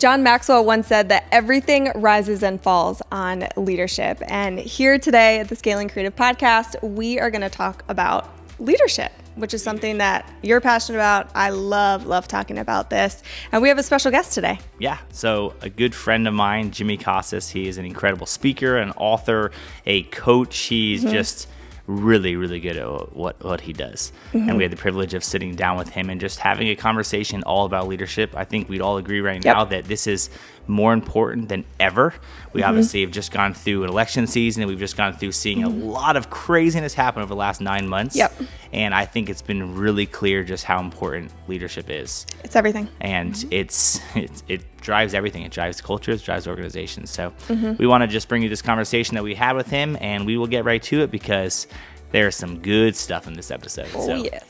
John Maxwell once said that everything rises and falls on leadership. And here today at the Scaling Creative Podcast, we are going to talk about leadership, which is something that you're passionate about. I love talking about this. And we have a special guest today. Yeah, so a good friend of mine, Jimmy Casas. He is an incredible speaker, an author, a coach. He's just really good at what he does. And we had the privilege of sitting down with him and just having a conversation all about leadership. I think we'd all agree right now that this is more important than ever. We obviously have just gone through an election season, and we've just gone through seeing a lot of craziness happen over the last 9 months. And I think it's been really clear just how important leadership is. It's everything. And it drives everything. It drives culture, it drives organizations. So we want to just bring you this conversation that we had with him, and we will get right to it because there's some good stuff in this episode.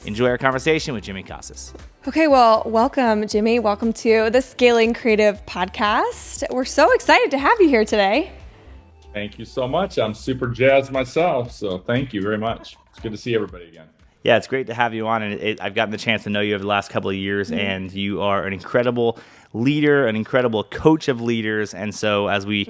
Enjoy our conversation with Jimmy Casas. Okay, well, welcome, Jimmy. Welcome to the Scaling Creative Podcast. We're so excited to have you here today. Thank you so much. I'm super jazzed myself, so thank you very much. It's good to see everybody again. Yeah, it's great to have you on, and I've gotten the chance to know you over the last couple of years, and you are an incredible leader, an incredible coach of leaders. And so as we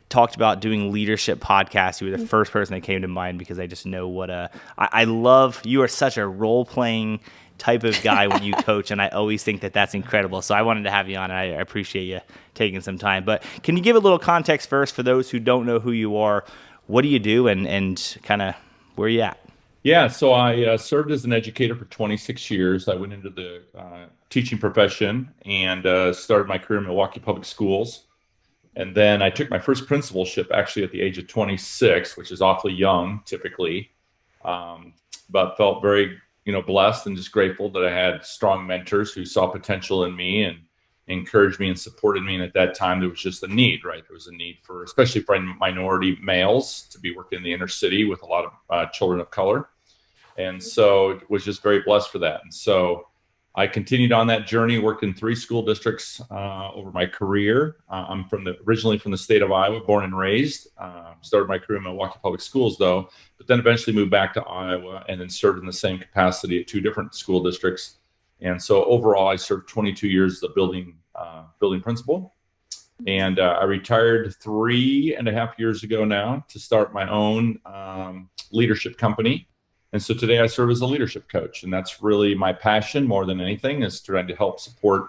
talked about doing leadership podcasts, you were the first person that came to mind because I just know I love, you are such a role-playing type of guy when you coach, and I always think that that's incredible. So I wanted to have you on, and I appreciate you taking some time. But can you give a little context first for those who don't know who you are? What do you do, and kind of where are you at? Yeah, so I served as an educator for 26 years. I went into the teaching profession and started my career in Milwaukee Public Schools. And then I took my first principalship actually at the age of 26, which is awfully young typically, but felt very blessed and just grateful that I had strong mentors who saw potential in me and encouraged me and supported me. And at that time, there was just a need, right? There was a need for, especially for minority males, to be working in the inner city with a lot of children of color. And so was just very blessed for that. And so I continued on that journey, worked in 3 school districts over my career. I'm originally from the state of Iowa, born and raised. Started my career in Milwaukee Public Schools, though, but then eventually moved back to Iowa and then served in the same capacity at 2 different school districts. And so overall, I served 22 years as a building principal. And I retired 3.5 years ago now to start my own leadership company. And so today I serve as a leadership coach, and that's really my passion more than anything, is trying to help support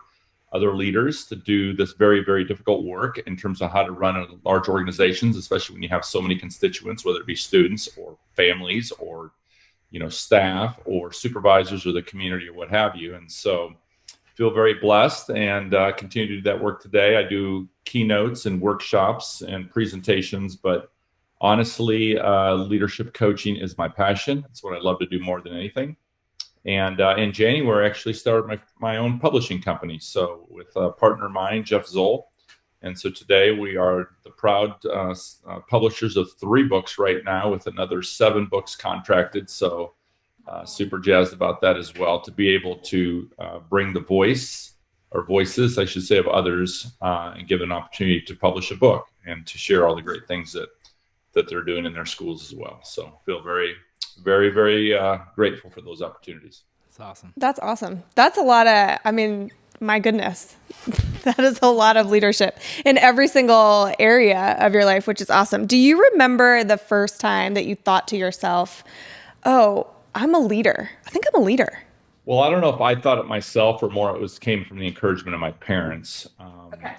other leaders to do this very, very difficult work in terms of how to run large organizations, especially when you have so many constituents, whether it be students or families or staff or supervisors or the community or what have you. And so feel very blessed and continue to do that work today. I do keynotes and workshops and presentations, but honestly, leadership coaching is my passion. It's what I love to do more than anything. And in January, I actually started my own publishing company. So with a partner of mine, Jeff Zoll. And so today we are the proud publishers of 3 books right now, with another 7 books contracted. So super jazzed about that as well, to be able to bring the voices, I should say, of others and give an opportunity to publish a book and to share all the great things that they're doing in their schools as well. So feel very, very, very grateful for those opportunities. That's awesome. That's awesome. That's a lot of, my goodness, that is a lot of leadership in every single area of your life, which is awesome. Do you remember the first time that you thought to yourself, oh, I'm a leader? I think I'm a leader. Well, I don't know if I thought it myself or more came from the encouragement of my parents. Okay.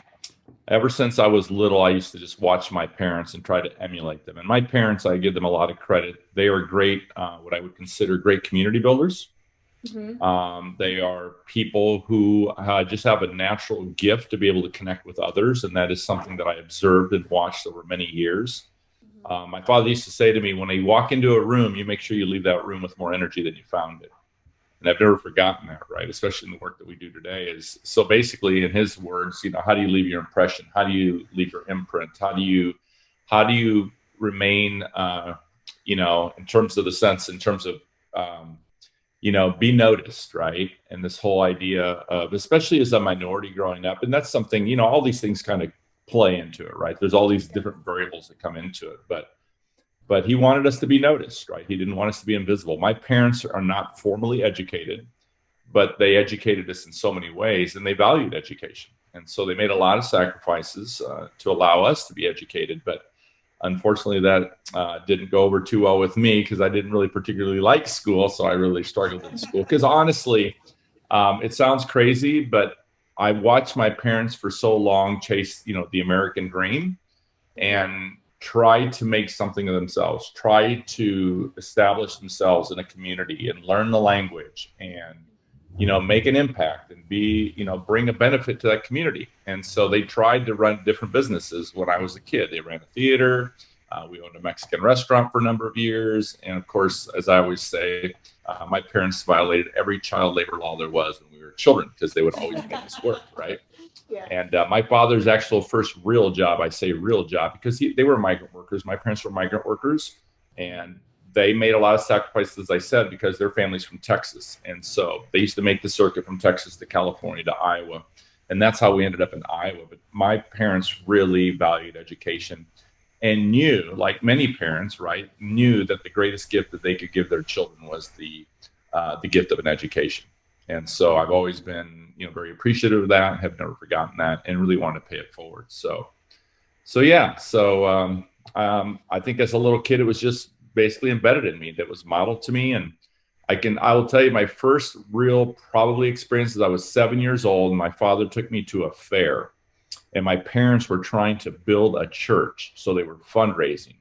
Ever since I was little, I used to just watch my parents and try to emulate them. And my parents, I give them a lot of credit. They are great, what I would consider great community builders. They are people who just have a natural gift to be able to connect with others. And that is something that I observed and watched over many years. My father used to say to me, when you walk into a room, you make sure you leave that room with more energy than you found it. And I've never forgotten that, right? Especially in the work that we do today. So basically, in his words, how do you leave your impression? How do you leave your imprint? How do you remain, in terms of the sense, in terms of, be noticed, right? And this whole idea of, especially as a minority growing up, and that's something, all these things kind of play into it, right? There's all these different variables that come into it, but he wanted us to be noticed, right? He didn't want us to be invisible. My parents are not formally educated, but they educated us in so many ways, and they valued education. And so they made a lot of sacrifices to allow us to be educated. But unfortunately, that didn't go over too well with me because I didn't really particularly like school. So I really struggled in school because honestly, it sounds crazy, but I watched my parents for so long chase, the American dream and try to make something of themselves, try to establish themselves in a community and learn the language and, make an impact and bring a benefit to that community. And so they tried to run different businesses when I was a kid. They ran a theater. We owned a Mexican restaurant for a number of years. And of course, as I always say, my parents violated every child labor law there was when we were children because they would always make us work, right? Yeah. And my father's actual first real job, I say real job, because they were migrant workers. My parents were migrant workers, and they made a lot of sacrifices, as I said, because their family's from Texas. And so they used to make the circuit from Texas to California to Iowa. And that's how we ended up in Iowa. But my parents really valued education and knew, like many parents, right, knew that the greatest gift that they could give their children was the gift of an education. And so I've always been, very appreciative of that, have never forgotten that, and really want to pay it forward. So yeah. So I think as a little kid, it was just basically embedded in me. That was modeled to me. And I will tell you, my first real probably experience is I was 7 years old, and my father took me to a fair, and my parents were trying to build a church. So they were fundraising.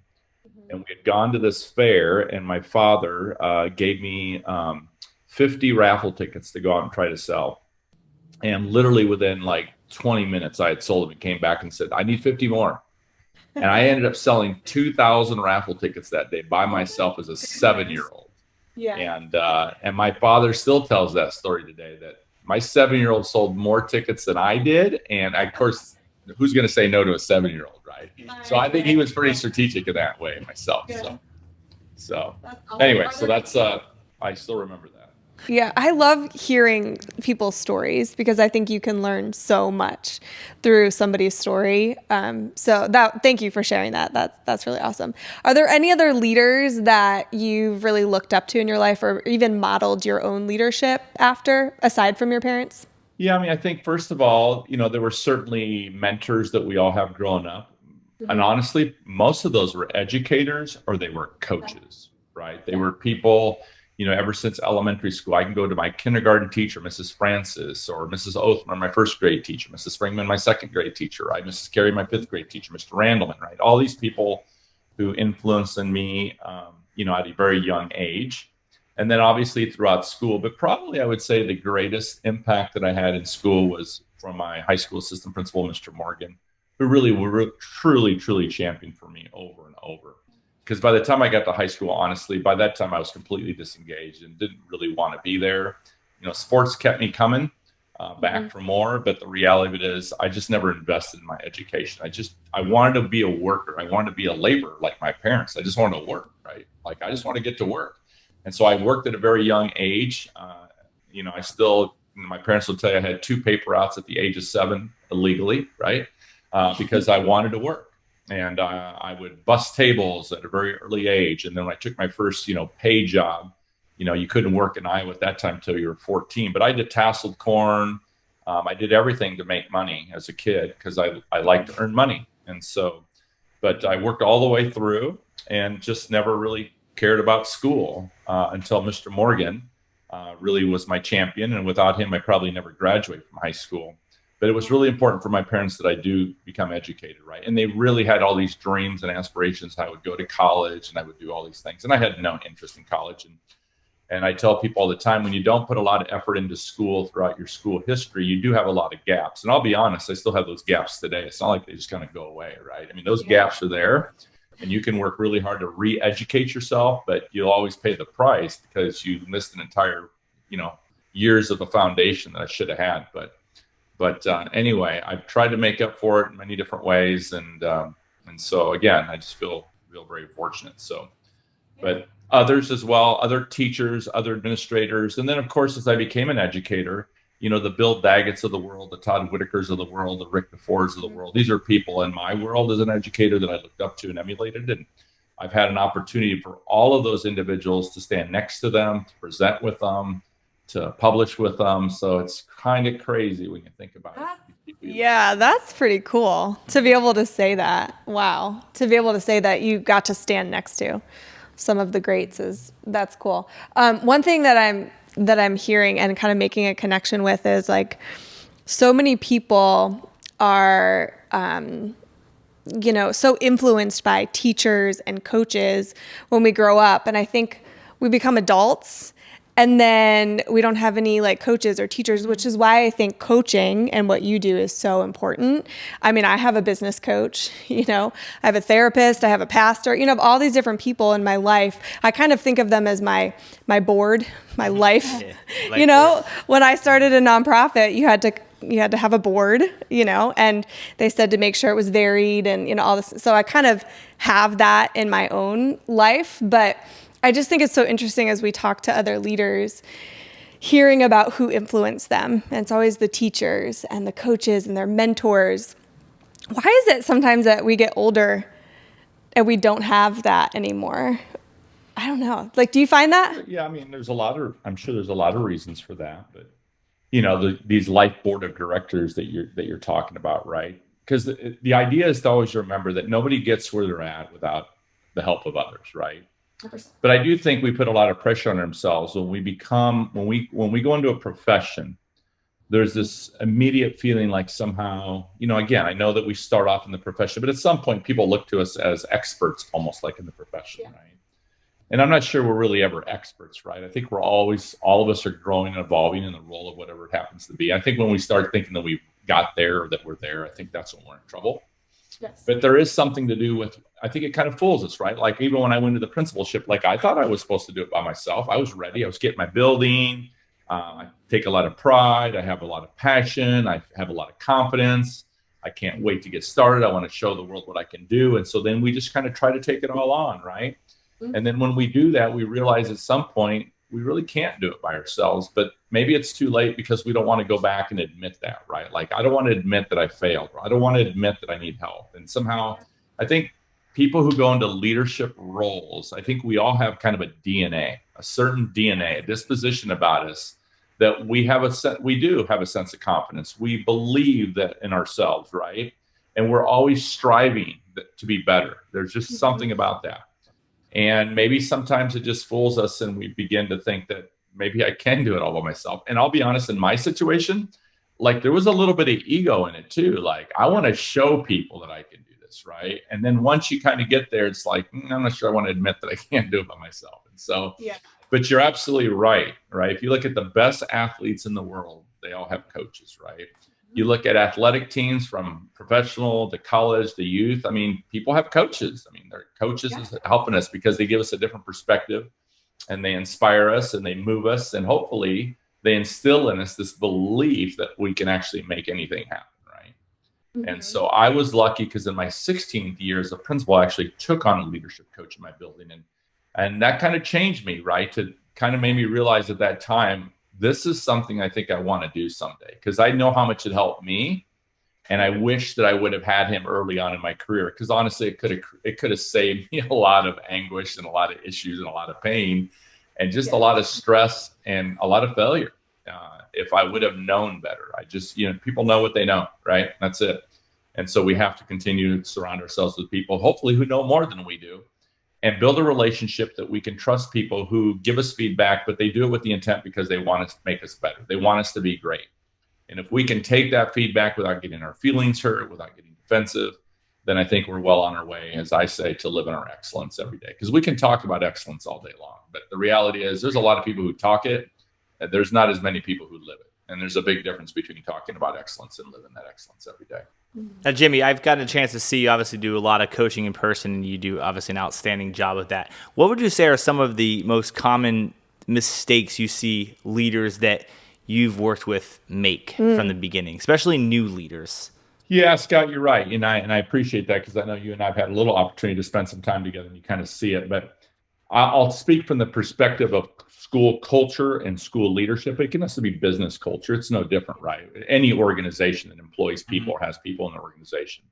And we had gone to this fair, and my father gave me 50 raffle tickets to go out and try to sell. And literally within like 20 minutes, I had sold them and came back and said, I need 50 more. And I ended up selling 2,000 raffle tickets that day by myself as a 7-year-old. Yeah. And my father still tells that story today, that my 7-year-old sold more tickets than I did. And of course, who's going to say no to a 7-year-old, right? So I think he was pretty strategic in that way myself. So anyway, so that's, I still remember that. Yeah, I love hearing people's stories because I think you can learn so much through somebody's story. Thank you for sharing that. That's really awesome. Are there any other leaders that you've really looked up to in your life, or even modeled your own leadership after, aside from your parents? Yeah, I mean, I think first of all, there were certainly mentors that we all have growing up. Mm-hmm. And honestly, most of those were educators or they were coaches, right? They were people, ever since elementary school. I can go to my kindergarten teacher, Mrs. Francis, or Mrs. Othman, my first grade teacher, Mrs. Springman, my second grade teacher, right? Mrs. Carey, my fifth grade teacher, Mr. Randleman, right? All these people who influenced in me, at a very young age. And then obviously throughout school, but probably I would say the greatest impact that I had in school was from my high school assistant principal, Mr. Morgan, who really were truly, truly championed for me over and over. Because by the time I got to high school, honestly, by that time I was completely disengaged and didn't really want to be there. Sports kept me coming back for more, but the reality of it is I just never invested in my education. I wanted to be a worker. I wanted to be a laborer like my parents. I just wanted to work, right? Like I just want to get to work. And so I worked at a very young age. I still, my parents will tell you I had 2 paper outs at the age of 7 illegally, right? Because I wanted to work. And I would bus tables at a very early age. And then when I took my first, paid job, you couldn't work in Iowa at that time until you were 14. But I did tasseled corn. I did everything to make money as a kid because I liked to earn money. And so, but I worked all the way through and just never really cared about school until Mr. Morgan really was my champion. And without him, I probably never graduated from high school. But it was really important for my parents that I do become educated, right? And they really had all these dreams and aspirations. I would go to college and I would do all these things. And I had no interest in college. And I tell people all the time, when you don't put a lot of effort into school throughout your school history, you do have a lot of gaps. And I'll be honest, I still have those gaps today. It's not like they just kind of go away, right? I mean, those gaps are there. And you can work really hard to re-educate yourself, but you'll always pay the price because you missed an entire, years of a foundation that I should have had. But anyway, I've tried to make up for it in many different ways. And so, again, I just feel very fortunate. So, but others as well, other teachers, other administrators. And then, of course, as I became an educator, the Bill Daggett's of the world, the Todd Whitakers of the world, the Rick DeFords of the world. These are people in my world as an educator that I looked up to and emulated. And I've had an opportunity for all of those individuals to stand next to them, to present with them, to publish with them. So it's kind of crazy when you think about it. Yeah, that's pretty cool to be able to say that. Wow. To be able to say that you got to stand next to some of the greats that's cool. One thing that I'm hearing and kind of making a connection with is like so many people are, so influenced by teachers and coaches when we grow up. And I think we become adults and then we don't have any like coaches or teachers, which is why I think coaching and what you do is so important. I mean, I have a business coach, I have a therapist, I have a pastor, all these different people in my life. I kind of think of them as my board, my life. Yeah, when I started a nonprofit, you had to have a board, and they said to make sure it was varied and, all this. So I kind of have that in my own life, but I just think it's so interesting as we talk to other leaders, hearing about who influenced them. And it's always the teachers and the coaches and their mentors. Why is it sometimes that we get older and we don't have that anymore? I don't know. Like, do you find that? Yeah, I mean, I'm sure there's a lot of reasons for that, but these life board of directors that you're talking about, right? Because the idea is to always remember that nobody gets where they're at without the help of others, right? But I do think we put a lot of pressure on ourselves when we go into a profession. There's this immediate feeling like somehow, again, I know that we start off in the profession, but at some point people look to us as experts, almost like in the profession, right? And I'm not sure we're really ever experts, right? I think all of us are growing and evolving in the role of whatever it happens to be. I think when we start thinking that we got there or that we're there, I think that's when we're in trouble. Yes. But there is something to do with, I think it kind of fools us, right? Like even when I went into the principalship, like I thought I was supposed to do it by myself. I was ready. I was getting my building. I take a lot of pride. I have a lot of passion. I have a lot of confidence. I can't wait to get started. I want to show the world what I can do. And so then we just kind of try to take it all on, right? Mm-hmm. And then when we do that, we realize at some point, we really can't do it by ourselves, but maybe it's too late because we don't want to go back and admit that, right? Like, I don't want to admit that I failed. Or I don't want to admit that I need help. And somehow I think people who go into leadership roles, I think we all have kind of a DNA, a certain DNA, a disposition about us that we do have a sense of confidence. We believe that in ourselves, right? And we're always striving to be better. There's just something about that. And maybe sometimes it just fools us and we begin to think that maybe I can do it all by myself. And I'll be honest, in my situation, like there was a little bit of ego in it too. Like I want to show people that I can do this, right? And then once you kind of get there, it's like, I'm not sure I want to admit that I can't do it by myself. And so, but you're absolutely right? If you look at the best athletes in the world, they all have coaches, right? You look at athletic teams from professional to college to youth. I mean, people have coaches. I mean, their coaches is helping us because they give us a different perspective and they inspire us and they move us. And hopefully they instill in us this belief that we can actually make anything happen, right? Mm-hmm. And so I was lucky because in my 16th year as a principal, I actually took on a leadership coach in my building. And that kind of changed me, right? To kind of made me realize at that time, this is something I think I want to do someday because I know how much it helped me. And I wish that I would have had him early on in my career because honestly, it could have saved me a lot of anguish and a lot of issues and a lot of pain and just a lot of stress and a lot of failure. If I would have known better, people know what they know, right? That's it. And so we have to continue to surround ourselves with people, hopefully who know more than we do. And build a relationship that we can trust people who give us feedback, but they do it with the intent because they want us to make us better. They want us to be great. And if we can take that feedback without getting our feelings hurt, without getting defensive, then I think we're well on our way, as I say, to live in our excellence every day. Because we can talk about excellence all day long. But the reality is there's a lot of people who talk it, and there's not as many people who live it. And there's a big difference between talking about excellence and living that excellence every day. Now, Jimmy, I've gotten a chance to see you obviously do a lot of coaching in person, and you do obviously an outstanding job with that. What would you say are some of the most common mistakes you see leaders that you've worked with make from the beginning, especially new leaders? Yeah, Scott, you're right. And I appreciate that because I know you and I have had a little opportunity to spend some time together and you kind of see it. But I'll speak from the perspective of school culture and school leadership. It can also be business culture. It's no different, right? Any organization that employs people or has people in the organization.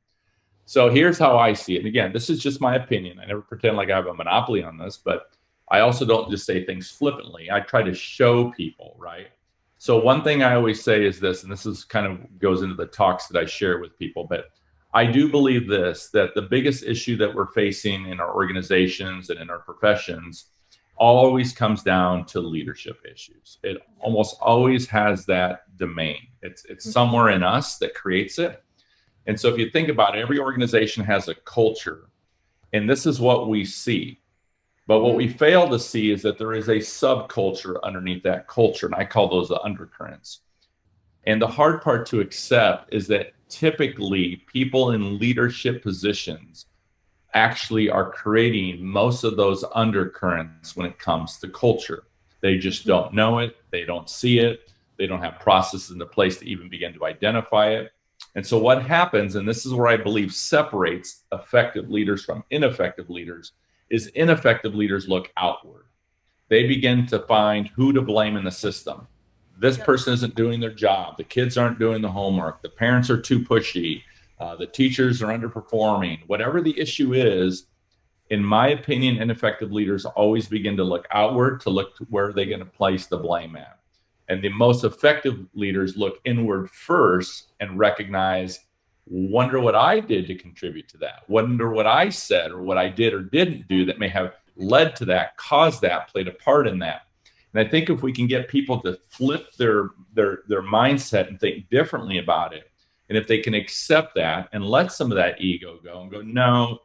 So here's how I see it. And again, this is just my opinion. I never pretend like I have a monopoly on this, but I also don't just say things flippantly. I try to show people, right? So one thing I always say is this, and this is kind of goes into the talks that I share with people, but I do believe this, that the biggest issue that we're facing in our organizations and in our professions always comes down to leadership issues. It almost always has that domain. It's somewhere in us that creates it. And so if you think about it, every organization has a culture, and this is what we see. But what we fail to see is that there is a subculture underneath that culture, and I call those the undercurrents. And the hard part to accept is that typically people in leadership positions actually are creating most of those undercurrents when it comes to culture. They just don't know it. They don't see it. They don't have processes into place to even begin to identify it. And so what happens, and this is where I believe separates effective leaders from ineffective leaders, is ineffective leaders look outward. They begin to find who to blame in the system. This person isn't doing their job. The kids aren't doing the homework. The parents are too pushy. The teachers are underperforming. Whatever the issue is, in my opinion, ineffective leaders always begin to look outward to look to where they're going to place the blame at. And the most effective leaders look inward first and recognize, wonder what I did to contribute to that. Wonder what I said or what I did or didn't do that may have led to that, caused that, played a part in that. And I think if we can get people to flip their mindset and think differently about it, and if they can accept that and let some of that ego go and go, no,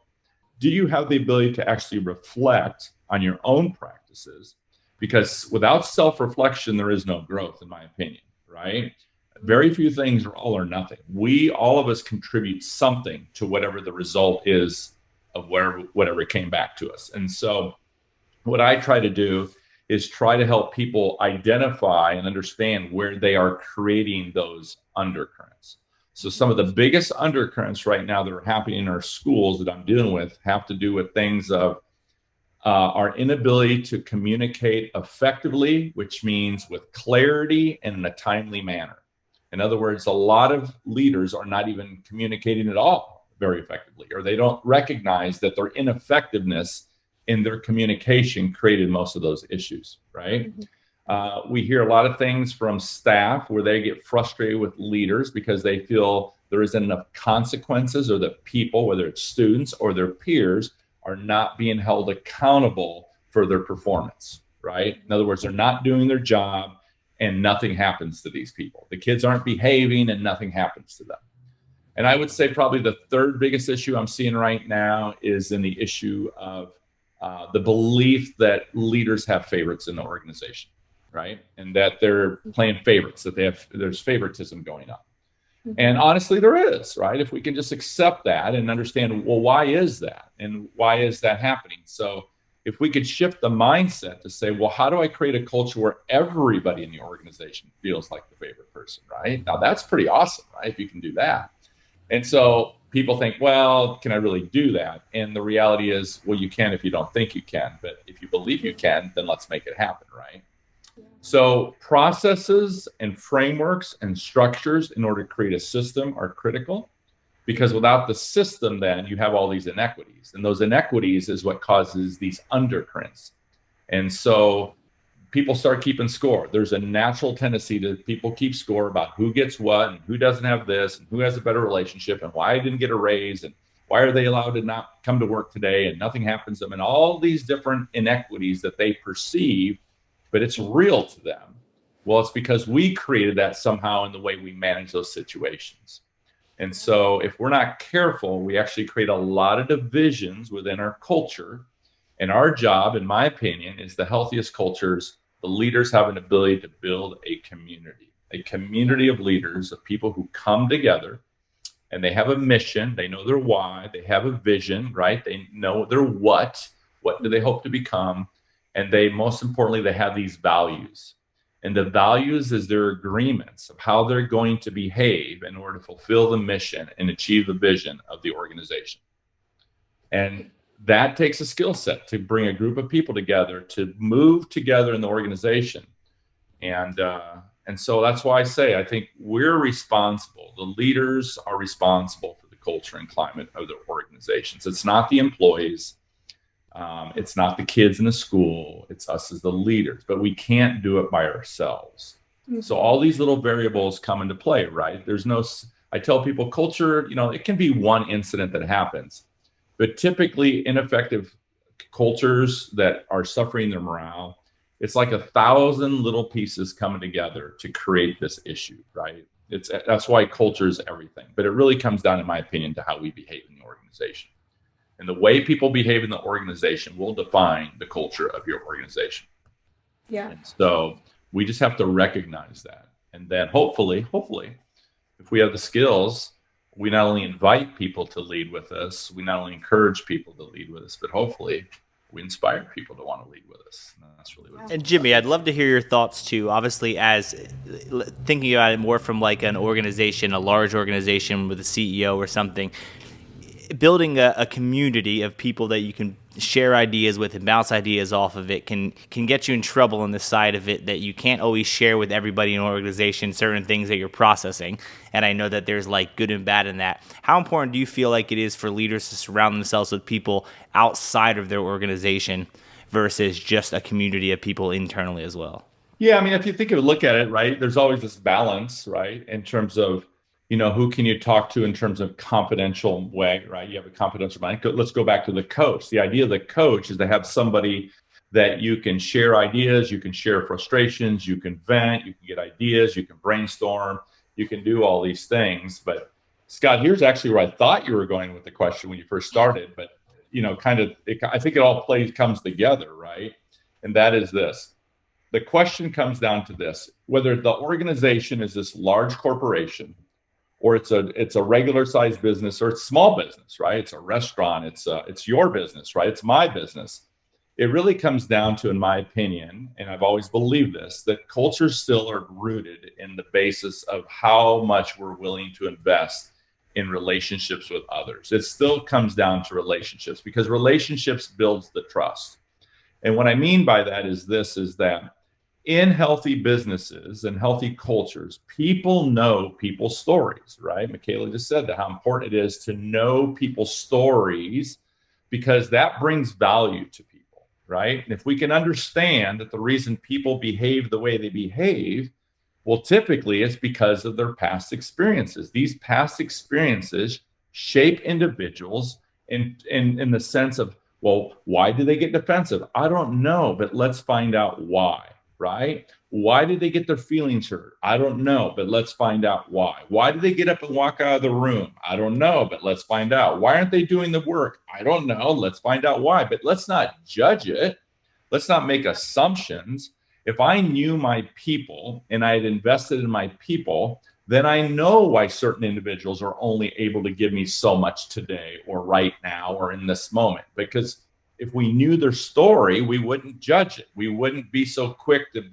do you have the ability to actually reflect on your own practices? Because without self-reflection, there is no growth, in my opinion, right? Very few things are all or nothing. All of us contribute something to whatever the result is of whatever came back to us. And so what I try to do is try to help people identify and understand where they are creating those undercurrents. So some of the biggest undercurrents right now that are happening in our schools that I'm dealing with have to do with things of our inability to communicate effectively, which means with clarity and in a timely manner. In other words, a lot of leaders are not even communicating at all very effectively, or they don't recognize that their ineffectiveness in their communication created most of those issues, right? We hear a lot of things from staff where they get frustrated with leaders because they feel there isn't enough consequences, or that people, whether it's students or their peers, are not being held accountable for their performance, right? In other words, they're not doing their job and nothing happens to these people. The kids aren't behaving and nothing happens to them. And I would say probably the third biggest issue I'm seeing right now is in the issue of the belief that leaders have favorites in the organization, right? And that they're playing favorites, that there's favoritism going on. And honestly, there is, right? If we can just accept that and understand, well, why is that? And why is that happening? So if we could shift the mindset to say, well, how do I create a culture where everybody in the organization feels like the favorite person, right? Now, that's pretty awesome, right? If you can do that. And so people think, well, can I really do that? And the reality is, well, you can if you don't think you can. But if you believe you can, then let's make it happen, right? So processes and frameworks and structures in order to create a system are critical, because without the system, then you have all these inequities, and those inequities is what causes these undercurrents. And so people start keeping score. There's a natural tendency to people keep score about who gets what and who doesn't have this and who has a better relationship and why I didn't get a raise and why are they allowed to not come to work today and nothing happens to them, and all these different inequities that they perceive, but it's real to them. Well, it's because we created that somehow in the way we manage those situations. And so if we're not careful, we actually create a lot of divisions within our culture. And our job, in my opinion, is the healthiest cultures. The leaders have an ability to build a community of leaders, of people who come together and they have a mission. They know their why. They have a vision, right? They know their what do they hope to become? And they, most importantly, they have these values. And the values is their agreements of how they're going to behave in order to fulfill the mission and achieve the vision of the organization. And that takes a skill set to bring a group of people together to move together in the organization. And so that's why I say, I think we're responsible. The leaders are responsible for the culture and climate of the organizations. It's not the employees. It's not the kids in the school. It's us as the leaders, but we can't do it by ourselves. So all these little variables come into play, right? I tell people culture, it can be one incident that happens, but typically ineffective cultures that are suffering their morale, it's like 1,000 little pieces coming together to create this issue, right? That's why culture is everything, but it really comes down, in my opinion, to how we behave in the organization. And the way people behave in the organization will define the culture of your organization. Yeah. And so we just have to recognize that. And then hopefully, if we have the skills, we not only invite people to lead with us, we not only encourage people to lead with us, but hopefully we inspire people to want to lead with us. And that's really what it's And Jimmy, I'd love to hear your thoughts too. Obviously, as thinking about it more from like an organization, a large organization with a CEO or something, building a community of people that you can share ideas with and bounce ideas off of it can get you in trouble on the side of it that you can't always share with everybody in an organization certain things that you're processing. And I know that there's like good and bad in that. How important do you feel like it is for leaders to surround themselves with people outside of their organization versus just a community of people internally as well? Yeah, I mean, if you look at it, right, there's always this balance, right, in terms of, who can you talk to in terms of confidential way, right? You have a confidential mind. Let's go back to the coach. The idea of the coach is to have somebody that you can share ideas, you can share frustrations, you can vent, you can get ideas, you can brainstorm, you can do all these things. But Scott, here's actually where I thought you were going with the question when you first started, but I think it all comes together, right? And that is this. The question comes down to this: whether the organization is this large corporation, or it's a regular sized business, or it's small business, right? It's a restaurant, it's your business, right? It's my business. It really comes down to, in my opinion, and I've always believed this, that cultures still are rooted in the basis of how much we're willing to invest in relationships with others. It still comes down to relationships, because relationships builds the trust. And what I mean by that is that in healthy businesses and healthy cultures, people know people's stories, right? Michaela just said that, how important it is to know people's stories, because that brings value to people, right? And if we can understand that the reason people behave the way they behave, well, typically it's because of their past experiences. These past experiences shape individuals in the sense of, well, why do they get defensive? I don't know, but let's find out why. Right? Why did they get their feelings hurt? I don't know, but let's find out why. Why did they get up and walk out of the room? I don't know, but let's find out. Why aren't they doing the work? I don't know. Let's find out why. But let's not judge it. Let's not make assumptions. If I knew my people and I had invested in my people, then I know why certain individuals are only able to give me so much today or right now or in this moment. Because if we knew their story, we wouldn't judge it. We wouldn't be so quick to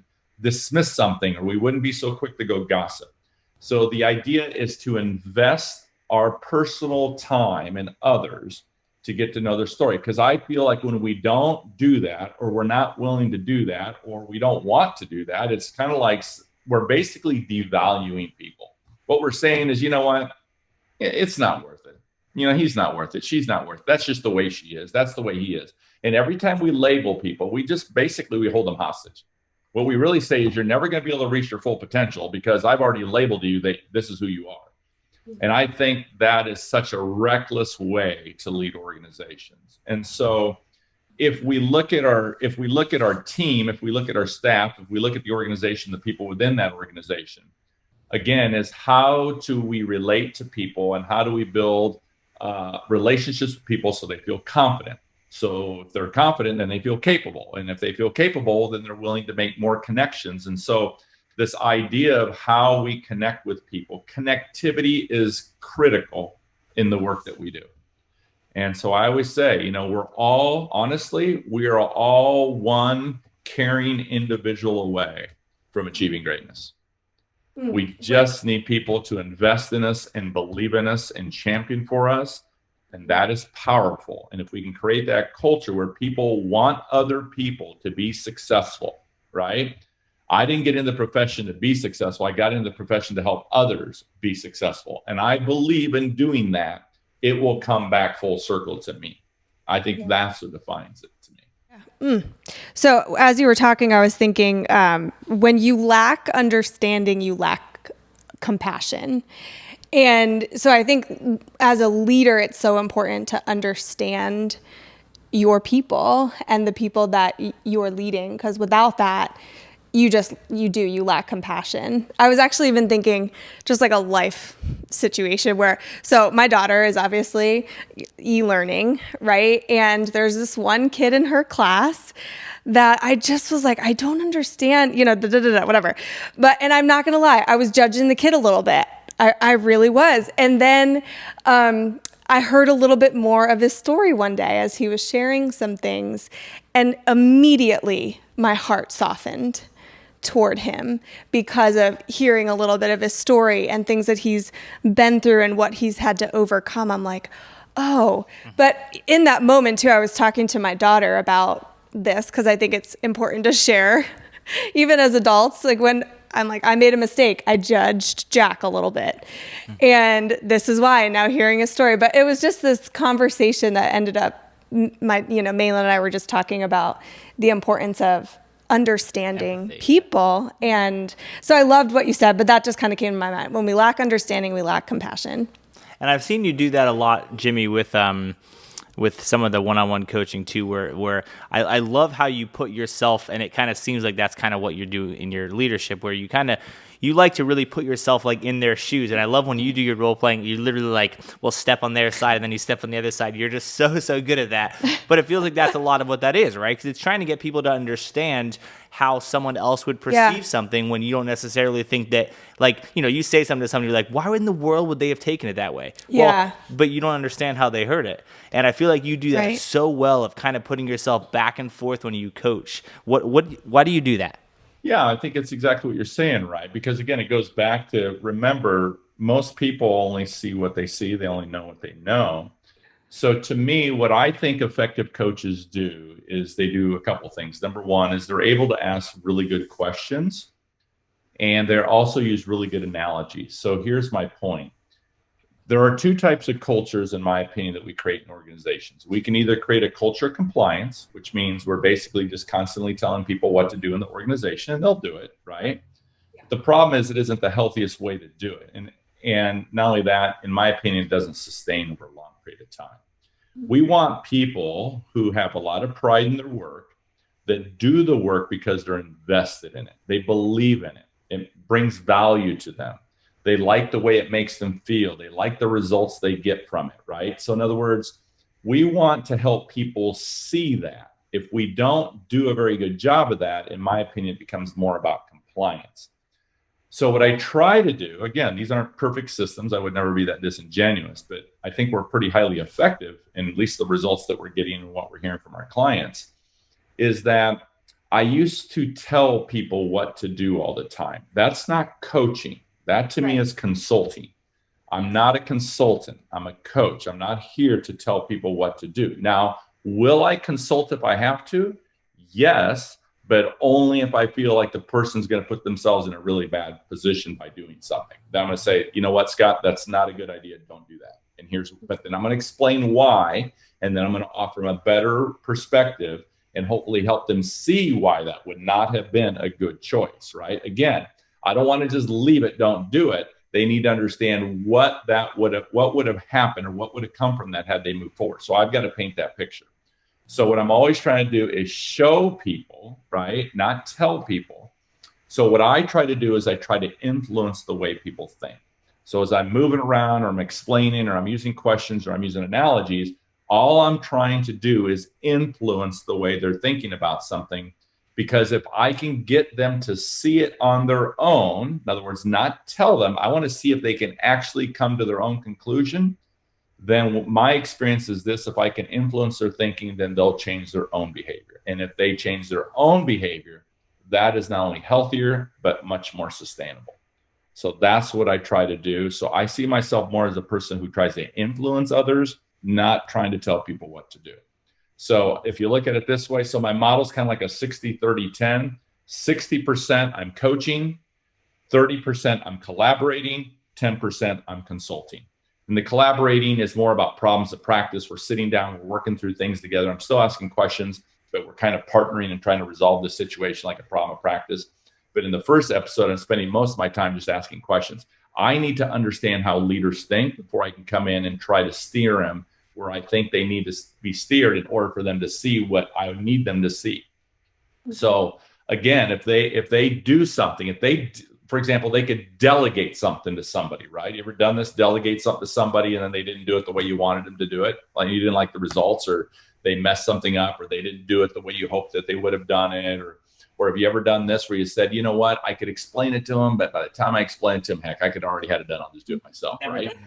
dismiss something, or we wouldn't be so quick to go gossip. So the idea is to invest our personal time in others to get to know their story. Because I feel like when we don't do that, or we're not willing to do that, or we don't want to do that, it's kind of like we're basically devaluing people. What we're saying is, you know what? It's not worth it. He's not worth it. She's not worth it. That's just the way she is. That's the way he is. And every time we label people, we hold them hostage. What we really say is, you're never going to be able to reach your full potential because I've already labeled you that this is who you are. And I think that is such a reckless way to lead organizations. And so if we look at our team, if we look at our staff, if we look at the organization, the people within that organization, again, is how do we relate to people, and how do we build relationships with people so they feel confident. So if they're confident, then they feel capable. And if they feel capable, then they're willing to make more connections. And so this idea of how we connect with people, connectivity is critical in the work that we do. And so I always say, we are all one caring individual away from achieving greatness. We just need people to invest in us and believe in us and champion for us. And that is powerful. And if we can create that culture where people want other people to be successful, right? I didn't get in the profession to be successful. I got into the profession to help others be successful. And I believe in doing that, it will come back full circle to me. I think that's what defines it. So as you were talking, I was thinking, when you lack understanding, you lack compassion. And so I think as a leader, it's so important to understand your people and the people that you're leading, because without that, you lack compassion. I was actually even thinking just like a life situation where, so my daughter is obviously e-learning, right? And there's this one kid in her class that I just was like, I don't understand, whatever. And I'm not gonna lie, I was judging the kid a little bit. I really was. And then I heard a little bit more of his story one day as he was sharing some things, and immediately my heart softened toward him because of hearing a little bit of his story and things that he's been through and what he's had to overcome. I'm like, oh. But in that moment too, I was talking to my daughter about this because I think it's important to share, even as adults, like when I'm like, I made a mistake. I judged Jack a little bit. And this is why, now hearing his story. But it was just this conversation that ended up, Maylin and I were just talking about the importance of understanding Empathy. people. And so I loved what you said, but that just kind of came to my mind. When we lack understanding, we lack compassion. And I've seen you do that a lot, Jimmy, with some of the one-on-one coaching too, where I love how you put yourself, and it kind of seems like that's kind of what you do in your leadership, where you like to really put yourself like in their shoes. And I love when you do your role playing, you literally like will step on their side and then you step on the other side. You're just so good at that. But it feels like that's a lot of what that is, right? Because it's trying to get people to understand how someone else would perceive something when you don't necessarily think that, like, you say something to somebody, you're like, why in the world would they have taken it that way? Yeah. Well, but you don't understand how they heard it. And I feel like you do that so well of kind of putting yourself back and forth when you coach. Why do you do that? Yeah, I think it's exactly what you're saying, right? Because again, it goes back to, remember, most people only see what they see. They only know what they know. So to me, what I think effective coaches do is they do a couple things. Number one is they're able to ask really good questions, and they also use really good analogies. So here's my point. There are two types of cultures, in my opinion, that we create in organizations. We can either create a culture of compliance, which means we're basically just constantly telling people what to do in the organization, and they'll do it, right? Yeah. The problem is it isn't the healthiest way to do it. And not only that, in my opinion, it doesn't sustain over a long period of time. We want people who have a lot of pride in their work, that do the work because they're invested in it. They believe in it. It brings value to them. They like the way it makes them feel. They like the results they get from it, right? So in other words, we want to help people see that. If we don't do a very good job of that, in my opinion, it becomes more about compliance. So what I try to do, again, these aren't perfect systems. I would never be that disingenuous, but I think we're pretty highly effective, in at least the results that we're getting and what we're hearing from our clients, is that I used to tell people what to do all the time. That's not coaching. That to me is consulting. I'm not a consultant. I'm a coach. I'm not here to tell people what to do. Now, will I consult if I have to? Yes, but only if I feel like the person's going to put themselves in a really bad position by doing something. Then I'm going to say, you know what, Scott, that's not a good idea. Don't do that. And but then I'm going to explain why, and then I'm going to offer them a better perspective and hopefully help them see why that would not have been a good choice, right? Again, I don't want to just leave it, don't do it. They need to understand what would have happened or what would have come from that had they moved forward. So I've got to paint that picture. So what I'm always trying to do is show people, right? Not tell people. So what I try to do is I try to influence the way people think. So as I'm moving around or I'm explaining or I'm using questions or I'm using analogies, all I'm trying to do is influence the way they're thinking about something. Because if I can get them to see it on their own, in other words, not tell them, I want to see if they can actually come to their own conclusion, then my experience is this: if I can influence their thinking, then they'll change their own behavior. And if they change their own behavior, that is not only healthier, but much more sustainable. So that's what I try to do. So I see myself more as a person who tries to influence others, not trying to tell people what to do. So if you look at it this way, so my model is kind of like a 60-30-10. 60% I'm coaching, 30% I'm collaborating, 10% I'm consulting. And the collaborating is more about problems of practice. We're sitting down, we're working through things together. I'm still asking questions, but we're kind of partnering and trying to resolve this situation like a problem of practice. But in the first episode, I'm spending most of my time just asking questions. I need to understand how leaders think before I can come in and try to steer them where I think they need to be steered in order for them to see what I need them to see. So again, if they do something, for example, they could delegate something to somebody, right? You ever done this? Delegate something to somebody and then they didn't do it the way you wanted them to do it. Like you didn't like the results, or they messed something up, or they didn't do it the way you hoped that they would have done it, or have you ever done this where you said, you know what, I could explain it to him, but by the time I explain it to him, heck, I could already had it done. I'll just do it myself, right?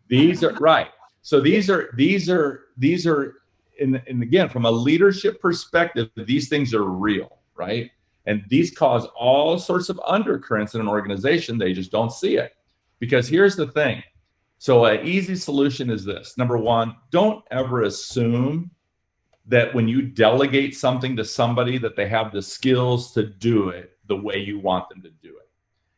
These are right. So these are, and again, from a leadership perspective, these things are real, right? And these cause all sorts of undercurrents in an organization. They just don't see it. Because here's the thing. So an easy solution is this. Number one, don't ever assume that when you delegate something to somebody that they have the skills to do it the way you want them to do it.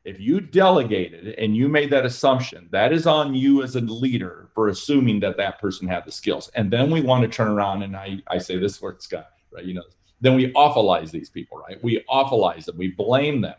If you delegated it and you made that assumption, that is on you as a leader for assuming that that person had the skills. And then we want to turn around and I say this word, Scott, right? You know, then we awfulize these people, right? We awfulize them. We blame them.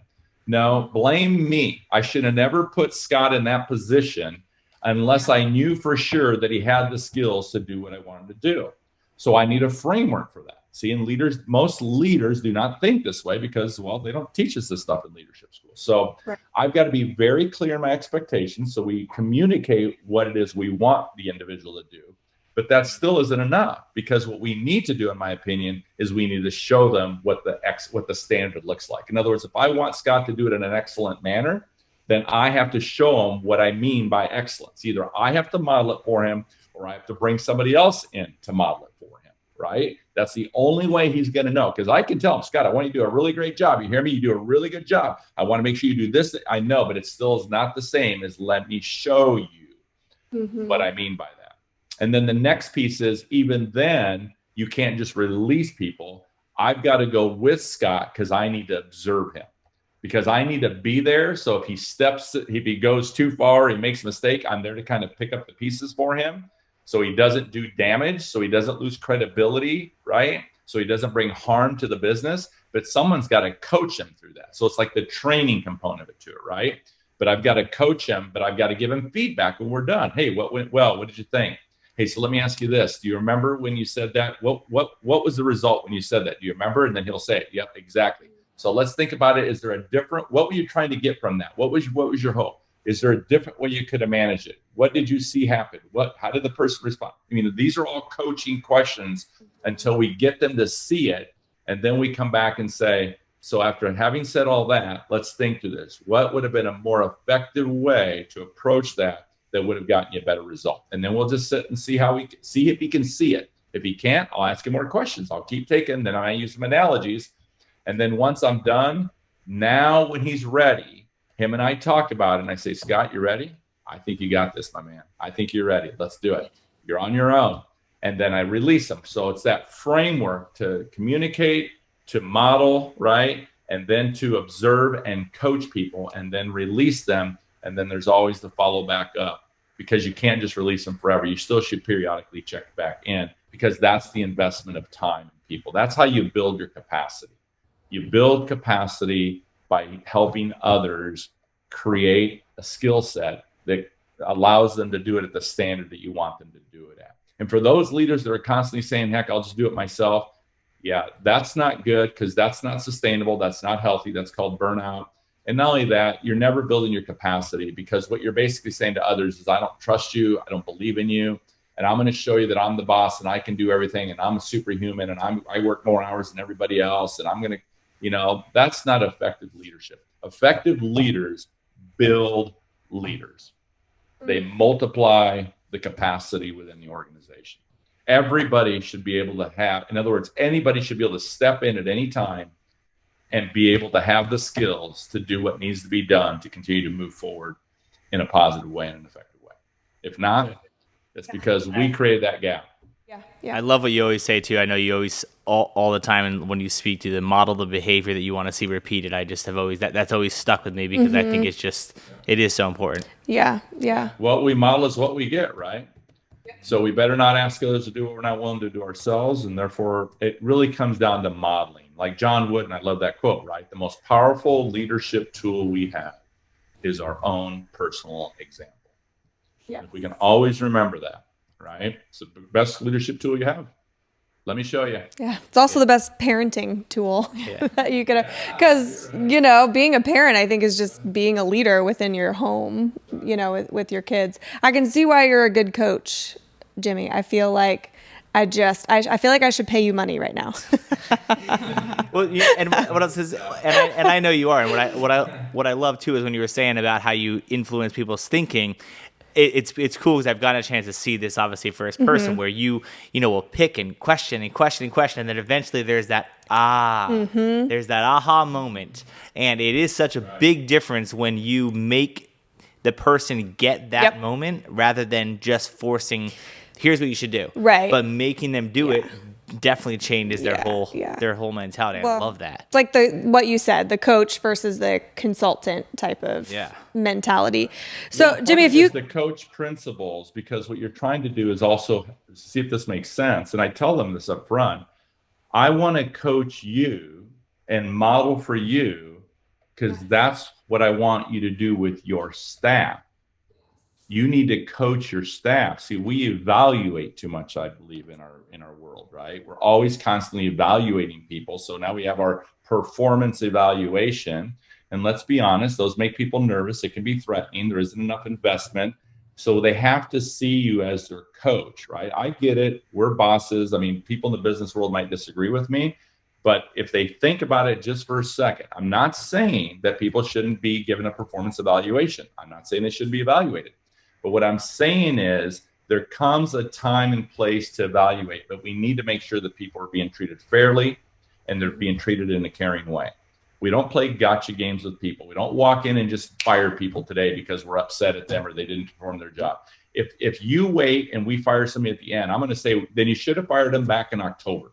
No, blame me. I should have never put Scott in that position unless I knew for sure that he had the skills to do what I wanted to do. So I need a framework for that. See, and most leaders do not think this way because, well, they don't teach us this stuff in leadership school. So right. I've got to be very clear in my expectations so we communicate what it is we want the individual to do. But that still isn't enough, because what we need to do, in my opinion, is we need to show them what the standard looks like. In other words, if I want Scott to do it in an excellent manner, then I have to show him what I mean by excellence. Either I have to model it for him, or I have to bring somebody else in to model it for him, right? That's the only way he's going to know, because I can tell him, Scott, I want you to do a really great job. You hear me? You do a really good job. I want to make sure you do this. I know, but it still is not the same as let me show you what I mean by that. And then the next piece is, even then, you can't just release people. I've got to go with Scott because I need to observe him, because I need to be there. So if he goes too far, he makes a mistake, I'm there to kind of pick up the pieces for him, so he doesn't do damage, so he doesn't lose credibility, right? So he doesn't bring harm to the business. But someone's got to coach him through that. So it's like the training component of it to it, right? But I've got to coach him, but I've got to give him feedback when we're done. Hey, what went well? What did you think? Hey, so let me ask you this. Do you remember when you said that? What was the result when you said that? Do you remember? And then he'll say, yep, exactly. So let's think about it. Is there a different, what were you trying to get from that? What was your hope? Is there a different way you could have managed it? What did you see happen? How did the person respond? I mean, these are all coaching questions until we get them to see it. And then we come back and say, so after having said all that, let's think through this. What would have been a more effective way to approach that would have gotten you a better result? And then we'll just sit and see if he can see it. If he can't, I'll ask him more questions. I'll keep taking, then I use some analogies. And then once I'm done, now when he's ready, him and I talk about it, and I say, Scott, you ready? I think you got this, my man. I think you're ready. Let's do it. You're on your own. And then I release him. So it's that framework to communicate, to model, right? And then to observe and coach people, and then release them. And then there's always the follow back up, because you can't just release them forever. You still should periodically check back in, because that's the investment of time in people. That's how you build your capacity. You build capacity by helping others create a skill set that allows them to do it at the standard that you want them to do it at. And for those leaders that are constantly saying, heck, I'll just do it myself. Yeah, that's not good, because that's not sustainable. That's not healthy. That's called burnout. And not only that, you're never building your capacity, because what you're basically saying to others is, I don't trust you. I don't believe in you. And I'm going to show you that I'm the boss and I can do everything. And I'm a superhuman and I work more hours than everybody else. And I'm going to, that's not effective leadership. Effective leaders build leaders. They multiply the capacity within the organization. Everybody should be able to have, in other words, anybody should be able to step in at any time and be able to have the skills to do what needs to be done to continue to move forward in a positive way and an effective way. If not, it's because we created that gap. Yeah. I love what you always say too. I know you always all the time, and when you speak to them, model the behavior that you want to see repeated. I just have always that's always stuck with me, because I think it is so important. Yeah. What we model is what we get, right? So we better not ask others to do what we're not willing to do ourselves. And therefore, it really comes down to modeling. Like John Wood, and I love that quote, right? The most powerful leadership tool we have is our own personal example. Yeah. If we can always remember that, right? It's the best leadership tool you have. Let me show you. Yeah. It's also the best parenting tool that you could, because, being a parent, I think, is just being a leader within your home, with your kids. I can see why you're a good coach, Jimmy. I feel like I feel like I should pay you money right now. Well, and what else is, and I know you are, and what I love too is when you were saying about how you influence people's thinking. It's cool because I've gotten a chance to see this obviously first person where you will pick and question and question and question, and then eventually there's that there's that aha moment, and it is such a big difference when you make the person get that moment rather than just forcing, here's what you should do, right? But making them do it definitely changes their whole mentality. I love that. It's like what you said, the coach versus the consultant type of mentality. So Jimmy, if you the coach principles, because what you're trying to do is also see if this makes sense. And I tell them this up front. I want to coach you and model for you because that's what I want you to do with your staff. You need to coach your staff. See, we evaluate too much, I believe, in our world, right? We're always constantly evaluating people. So now we have our performance evaluation. And let's be honest, those make people nervous. It can be threatening. There isn't enough investment. So they have to see you as their coach, right? I get it. We're bosses. I mean, people in the business world might disagree with me. But if they think about it just for a second, I'm not saying that people shouldn't be given a performance evaluation. I'm not saying they shouldn't be evaluated. But what I'm saying is there comes a time and place to evaluate, but we need to make sure that people are being treated fairly and they're being treated in a caring way. We don't play gotcha games with people. We don't walk in and just fire people today because we're upset at them or they didn't perform their job. If you wait and we fire somebody at the end, I'm going to say, then you should have fired them back in October.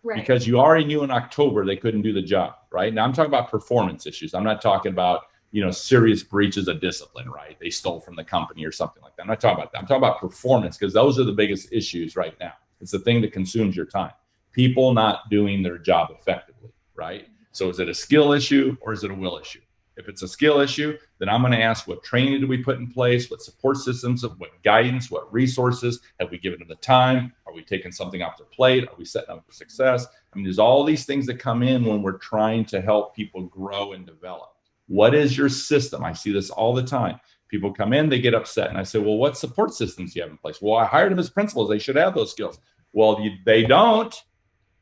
Right. Because you already knew in October they couldn't do the job, right? Now I'm talking about performance issues. I'm not talking about serious breaches of discipline, right? They stole from the company or something like that. I'm not talking about that. I'm talking about performance because those are the biggest issues right now. It's the thing that consumes your time. People not doing their job effectively, right? So is it a skill issue or is it a will issue? If it's a skill issue, then I'm going to ask what training do we put in place, what support systems, what guidance, what resources have we given them the time? Are we taking something off their plate? Are we setting up for success? I mean, there's all these things that come in when we're trying to help people grow and develop. What is your system? I see this all the time. People come in, they get upset. And I say, well, what support systems do you have in place? Well, I hired them as principals. They should have those skills. Well, they don't.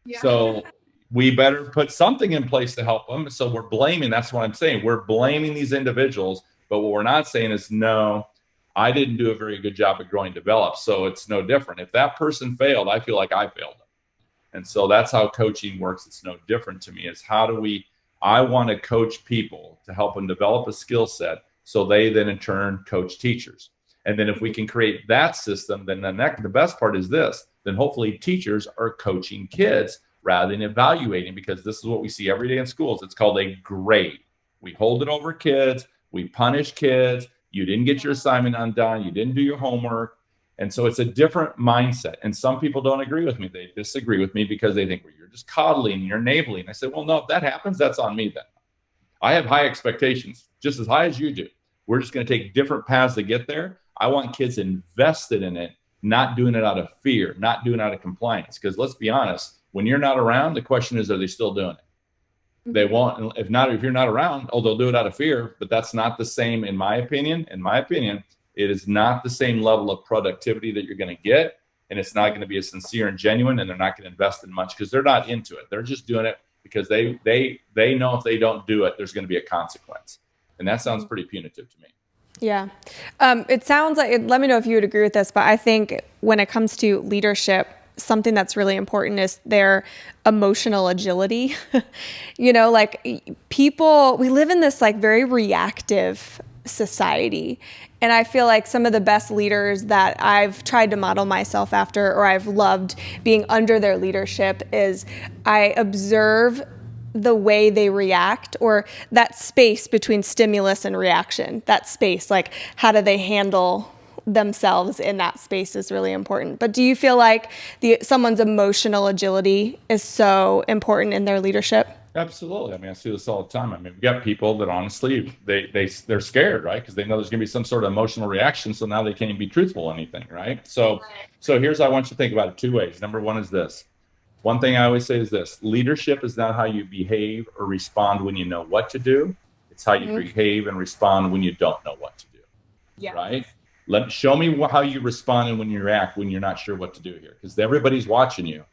Yeah. So we better put something in place to help them. So we're blaming. That's what I'm saying. We're blaming these individuals. But what we're not saying is, no, I didn't do a very good job at growing develop. So it's no different. If that person failed, I feel like I failed them. And so that's how coaching works. It's no different to me. Is I want to coach people to help them develop a skill set so they then in turn coach teachers. And then if we can create that system, then the best part is this, then hopefully teachers are coaching kids rather than evaluating, because this is what we see every day in schools. It's called a grade. We hold it over kids. We punish kids. You didn't get your assignment undone. You didn't do your homework. And so it's a different mindset. And some people don't agree with me. They disagree with me because they think, well, you're just coddling, you're enabling. I said, well, no, if that happens, that's on me then. I have high expectations, just as high as you do. We're just going to take different paths to get there. I want kids invested in it, not doing it out of fear, not doing it out of compliance. Because let's be honest, when you're not around, the question is, are they still doing it? They won't. If you're not around, they'll do it out of fear. But that's not the same, in my opinion. It is not the same level of productivity that you're going to get. And it's not going to be as sincere and genuine. And they're not going to invest in much because they're not into it. They're just doing it because they know if they don't do it, there's going to be a consequence. And that sounds pretty punitive to me. Yeah. It sounds like, let me know if you would agree with this, but I think when it comes to leadership, something that's really important is their emotional agility. People, we live in this very reactive society. And I feel like some of the best leaders that I've tried to model myself after, or I've loved being under their leadership, is I observe the way they react, or that space between stimulus and reaction, that space, how do they handle themselves in that space is really important. But do you feel like someone's emotional agility is so important in their leadership? Absolutely. I mean, I see this all the time. I mean, we've got people that honestly, they're scared, right? Because they know there's going to be some sort of emotional reaction. So now they can't even be truthful on anything, right? So here's how I want you to think about it two ways. Number one is this. One thing I always say is this: leadership is not how you behave or respond when you know what to do. It's how you behave and respond when you don't know what to do. Yeah. Right? Show me how you respond and when you react when you're not sure what to do here, because everybody's watching you.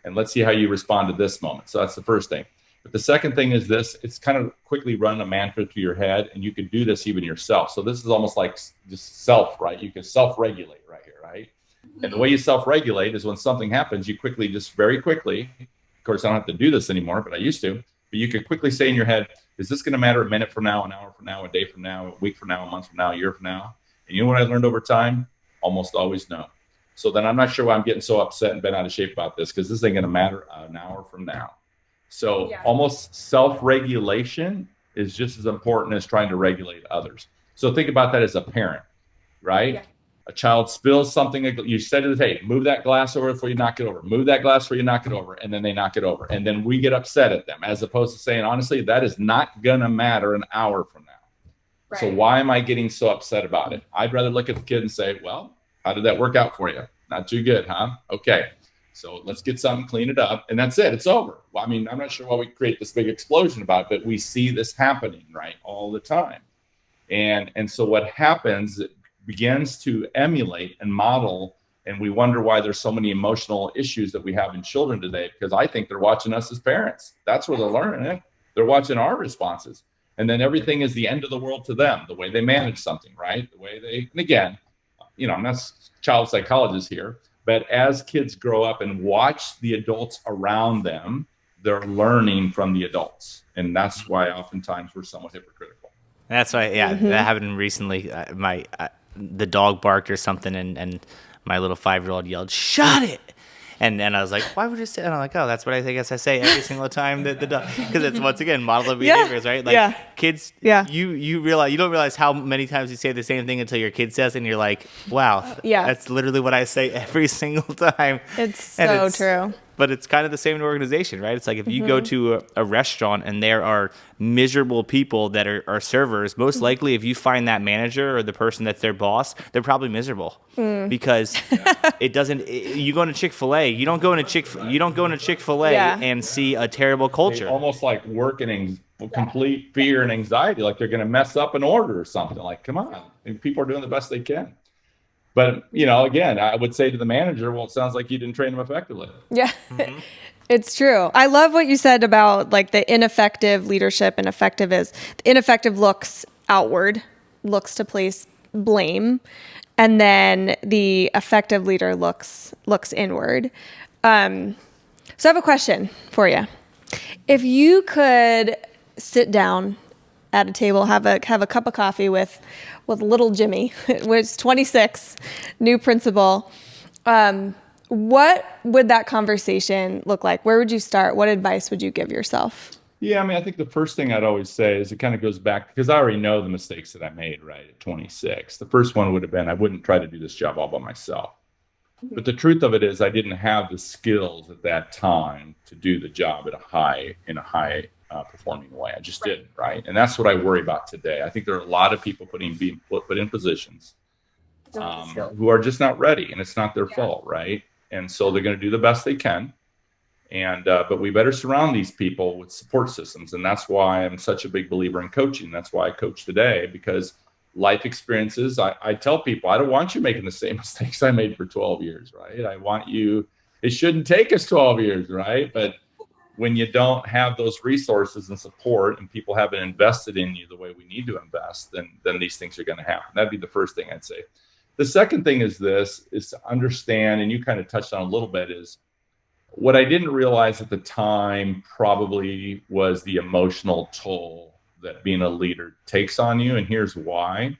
And let's see how you respond to this moment. So that's the first thing. But the second thing is this: it's kind of quickly run a mantra through your head, and you can do this even yourself. So this is almost like just self, right? You can self-regulate right here, right? And the way you self-regulate is when something happens, you quickly, just very quickly, of course, I don't have to do this anymore, but I used to, but you could quickly say in your head, is this going to matter a minute from now, an hour from now, a day from now, a week from now, a month from now, a year from now? And you know what I learned over time? Almost always no. So then I'm not sure why I'm getting so upset and bent out of shape about this, because this ain't going to matter an hour from now. So almost self-regulation is just as important as trying to regulate others. So think about that as a parent, right? Yeah. A child spills something, you said to the, hey, move that glass over before you knock it over. Move that glass before you knock it over. And then they knock it over. And then we get upset at them, as opposed to saying, honestly, that is not going to matter an hour from now. Right. So why am I getting so upset about it? I'd rather look at the kid and say, well, how did that work out for you? Not too good, huh? Okay. So let's get something, clean it up, and that's it. It's over. Well, I mean, I'm not sure why we create this big explosion about it, but we see this happening, right, all the time. And so what happens, it begins to emulate and model, and we wonder why there's so many emotional issues that we have in children today, because I think they're watching us as parents. That's where they're learning it. They're watching our responses. And then everything is the end of the world to them, the way they manage something, right? The way they, and again, you know, I'm not a child psychologist here, but as kids grow up and watch the adults around them, they're learning from the adults. And that's why oftentimes we're somewhat hypocritical. That's why, yeah, that happened recently. The dog barked or something, and my little 5-year-old yelled, "Shut it!" And I was like, why would you say? And I'm like, oh, that's what I guess I say every single time that the dog, because it's once again model of behaviors, right? Like kids, you don't realize how many times you say the same thing until your kid says, and you're like, wow, that's literally what I say every single time. It's so true. But it's kind of the same in organization, right? It's like if you go to a restaurant and there are miserable people that are servers, most likely if you find that manager or the person that's their boss, they're probably miserable because it doesn't. You go to Chick-fil-A, you don't go into Chick-fil-A and see a terrible culture. They almost like work in complete fear and anxiety, like they're going to mess up an order or something. Like, come on, people are doing the best they can. But, you know, again, I would say to the manager, well, it sounds like you didn't train them effectively. Yeah, it's true. I love what you said about like the ineffective leadership, and effective is the ineffective looks outward, looks to place blame. And then the effective leader looks inward. So I have a question for you. If you could sit down at a table, have a cup of coffee with little Jimmy, who's 26, new principal, what would that conversation look like? Where would you start? What advice would you give yourself? Yeah, I mean, I think the first thing I'd always say is it kind of goes back, because I already know the mistakes that I made, right, at 26. The first one would have been I wouldn't try to do this job all by myself. But the truth of it is I didn't have the skills at that time to do the job in a high performing way. I just didn't, right? And that's what I worry about today. I think there are a lot of people being put in positions who are just not ready, and it's not their fault, right? And so they're going to do the best they can. And but we better surround these people with support systems. And that's why I'm such a big believer in coaching. That's why I coach today, because life experiences, I tell people, I don't want you making the same mistakes I made for 12 years, right? I want you, it shouldn't take us 12 years, right? But when you don't have those resources and support, and people haven't invested in you the way we need to invest, then these things are going to happen. That'd be the first thing I'd say. The second thing is to understand, and you kind of touched on a little bit, is what I didn't realize at the time probably was the emotional toll that being a leader takes on you. And here's why.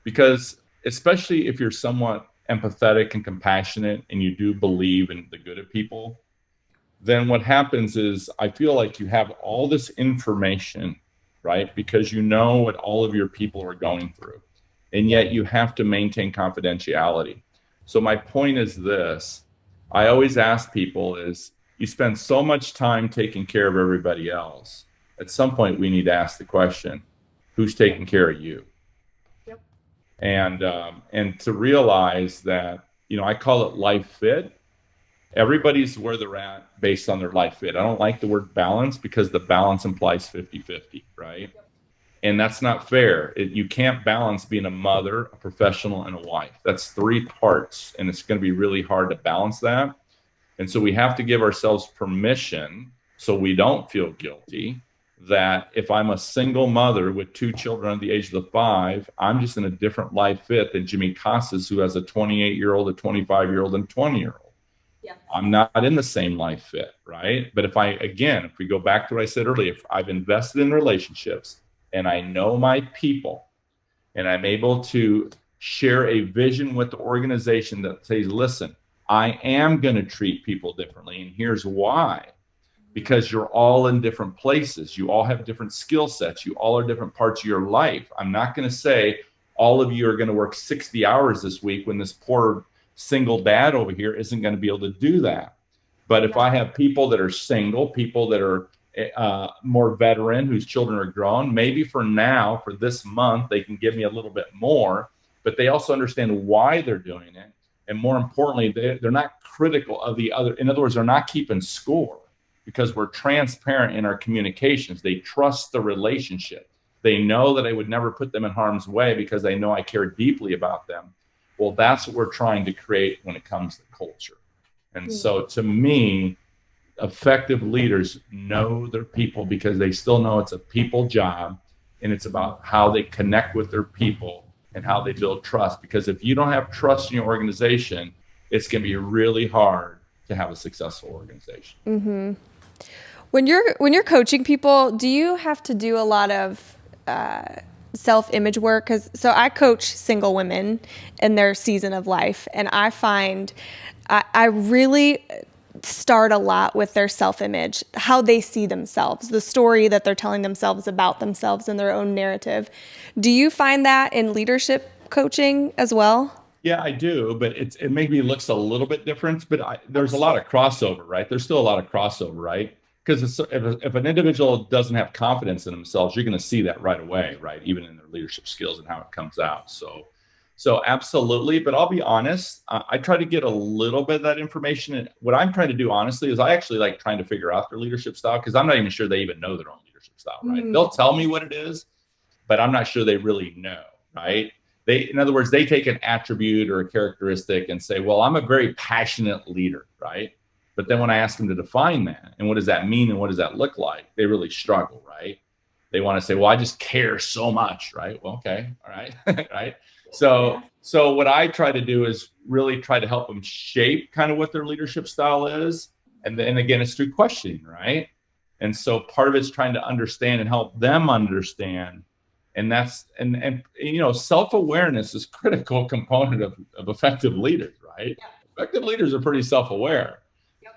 Because especially if you're somewhat empathetic and compassionate and you do believe in the good of people, then what happens is I feel like you have all this information, right? Because you know what all of your people are going through. and yet you have to maintain confidentiality. So my point is this: I always ask people is, you spend so much time taking care of everybody else. At some point, we need to ask the question, who's taking care of you? Yep. And to realize that, I call it life fit. Everybody's where they're at based on their life fit. I don't like the word balance because the balance implies 50-50, right? Yep. And that's not fair. You can't balance being a mother, a professional, and a wife. That's three parts, and it's going to be really hard to balance that. And so we have to give ourselves permission, so we don't feel guilty, that if I'm a single mother with two children under the age of 5, I'm just in a different life fit than Jimmy Casas, who has a 28-year-old, a 25-year-old, and a 20-year-old. Yeah. I'm not in the same life fit, right? But if we go back to what I said earlier, if I've invested in relationships and I know my people and I'm able to share a vision with the organization that says, listen, I am going to treat people differently. And here's why. Because you're all in different places. You all have different skill sets. You all are different parts of your life. I'm not going to say all of you are going to work 60 hours this week when this poor single dad over here isn't going to be able to do that. But if I have people that are single, people that are more veteran, whose children are grown, maybe for now, for this month, they can give me a little bit more, but they also understand why they're doing it. And more importantly, they're not critical of the other. In other words, they're not keeping score because we're transparent in our communications. They trust the relationship. They know that I would never put them in harm's way because they know I care deeply about them. Well, that's what we're trying to create when it comes to culture. And so to me, effective leaders know their people because they still know it's a people job, and it's about how they connect with their people and how they build trust. Because if you don't have trust in your organization, it's going to be really hard to have a successful organization. Mm-hmm. When you're coaching people, do you have to do a lot of self-image work? So I coach single women in their season of life, and I find I really start a lot with their self-image, how they see themselves, the story that they're telling themselves about themselves in their own narrative. Do you find that in leadership coaching as well? Yeah, I do, but it maybe looks a little bit different, but there's a lot of crossover, right? There's still a lot of crossover, right? Because if an individual doesn't have confidence in themselves, you're going to see that right away, right? Even in their leadership skills and how it comes out. So absolutely. But I'll be honest, I try to get a little bit of that information. And what I'm trying to do, honestly, is I actually like trying to figure out their leadership style, because I'm not even sure they even know their own leadership style, right? They'll tell me what it is, but I'm not sure they really know, right? In other words, they take an attribute or a characteristic and say, well, I'm a very passionate leader, right? But then when I ask them to define that and what does that mean and what does that look like, they really struggle, right? They want to say, well, I just care so much, right? Well, okay, all right, right? So what I try to do is really try to help them shape kind of what their leadership style is. And then again, it's through questioning, right? And so part of it's trying to understand and help them understand. And that's, and self-awareness is a critical component of effective leaders, right? Yeah. Effective leaders are pretty self-aware,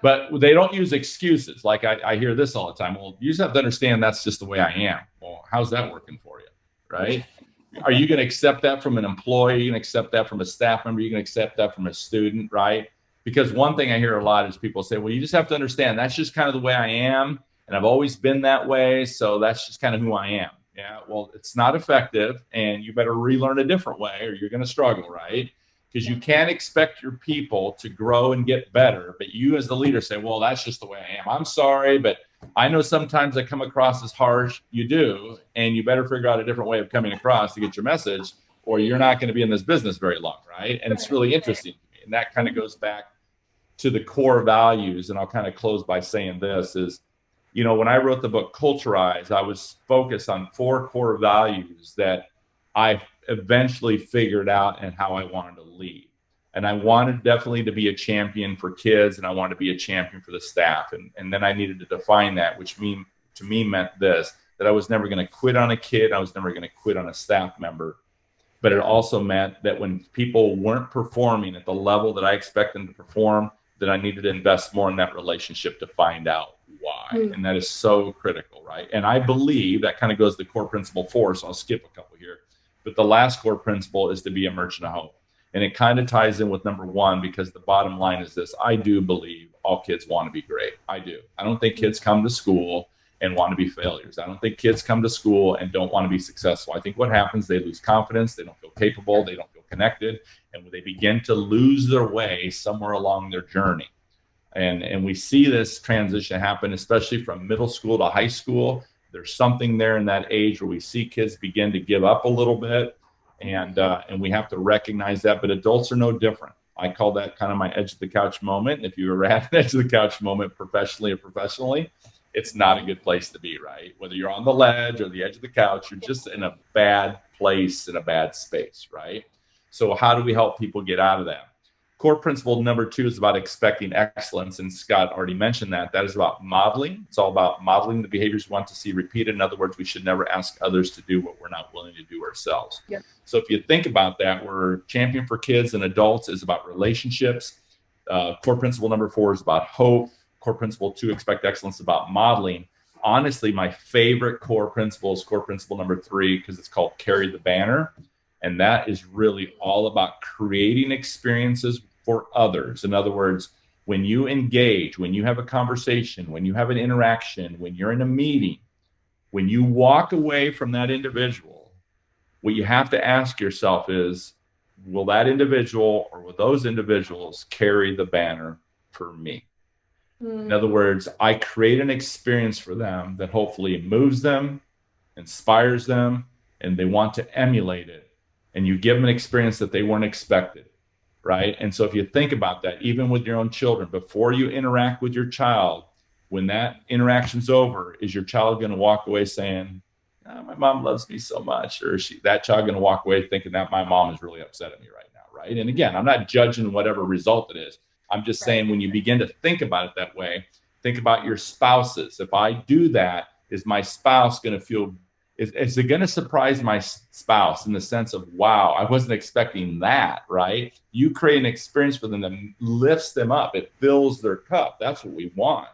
but they don't use excuses. Like I hear this all the time. Well, you just have to understand that's just the way I am. Well, how's that working for you, right? Are you going to accept that from an employee? Are you going to accept that from a staff member? Are you going to accept that from a student, right? Because one thing I hear a lot is people say, well, you just have to understand that's just kind of the way I am. And I've always been that way. So that's just kind of who I am. Yeah, well, it's not effective, and you better relearn a different way or you're going to struggle, right? Because you can't expect your people to grow and get better, but you as the leader say, well, that's just the way I am. I'm sorry, but I know sometimes I come across as harsh. You do, and you better figure out a different way of coming across to get your message, or you're not going to be in this business very long, right? And it's really interesting to me, and that kind of goes back to the core values, and I'll kind of close by saying this is, when I wrote the book Culturize, I was focused on 4 core values that I eventually figured out and how I wanted to lead. And I wanted definitely to be a champion for kids, and I wanted to be a champion for the staff. And then I needed to define that, which to me meant this, that I was never going to quit on a kid. I was never going to quit on a staff member. But it also meant that when people weren't performing at the level that I expected them to perform, that I needed to invest more in that relationship to find out why. And that is so critical, right? And I believe that kind of goes to core principle 4, so I'll skip a couple here. But the last core principle is to be a merchant of hope. And it kind of ties in with number one, because the bottom line is this: I do believe all kids want to be great. I do. I don't think kids come to school and want to be failures. I don't think kids come to school and don't want to be successful. I think what happens, they lose confidence, they don't feel capable, they don't feel connected, and they begin to lose their way somewhere along their journey. And we see this transition happen, especially from middle school to high school. There's something there in that age where we see kids begin to give up a little bit, and we have to recognize that. But adults are no different. I call that kind of my edge of the couch moment. If you ever had an edge of the couch moment professionally or professionally, it's not a good place to be, right? Whether you're on the ledge or the edge of the couch, you're just in a bad place, in a bad space, right? So how do we help people get out of that? Core principle number 2 is about expecting excellence. And Scott already mentioned that. That is about modeling. It's all about modeling the behaviors we want to see repeated. In other words, we should never ask others to do what we're not willing to do ourselves. Yep. So if you think about that, we're champion for kids and adults is about relationships. Core principle number 4 is about hope. Core principle 2, expect excellence, about modeling. Honestly, my favorite core principle is core principle number 3, because it's called carry the banner. And that is really all about creating experiences for others. In other words, when you engage, when you have a conversation, when you have an interaction, when you're in a meeting, when you walk away from that individual, what you have to ask yourself is, will that individual or will those individuals carry the banner for me? In other words, I create an experience for them that hopefully moves them, inspires them, and they want to emulate it. And you give them an experience that they weren't expected, right? And so if you think about that, even with your own children, before you interact with your child, when that interaction's over, is your child going to walk away saying, oh, my mom loves me so much? Or is that child going to walk away thinking that my mom is really upset at me right now, right? And again, I'm not judging whatever result it is. I'm just saying, when you begin to think about it that way, think about your spouses. If I do that, is my spouse going to feel, is it going to surprise my spouse in the sense of, wow, I wasn't expecting that, right? You create an experience for them that lifts them up. It fills their cup. That's what we want.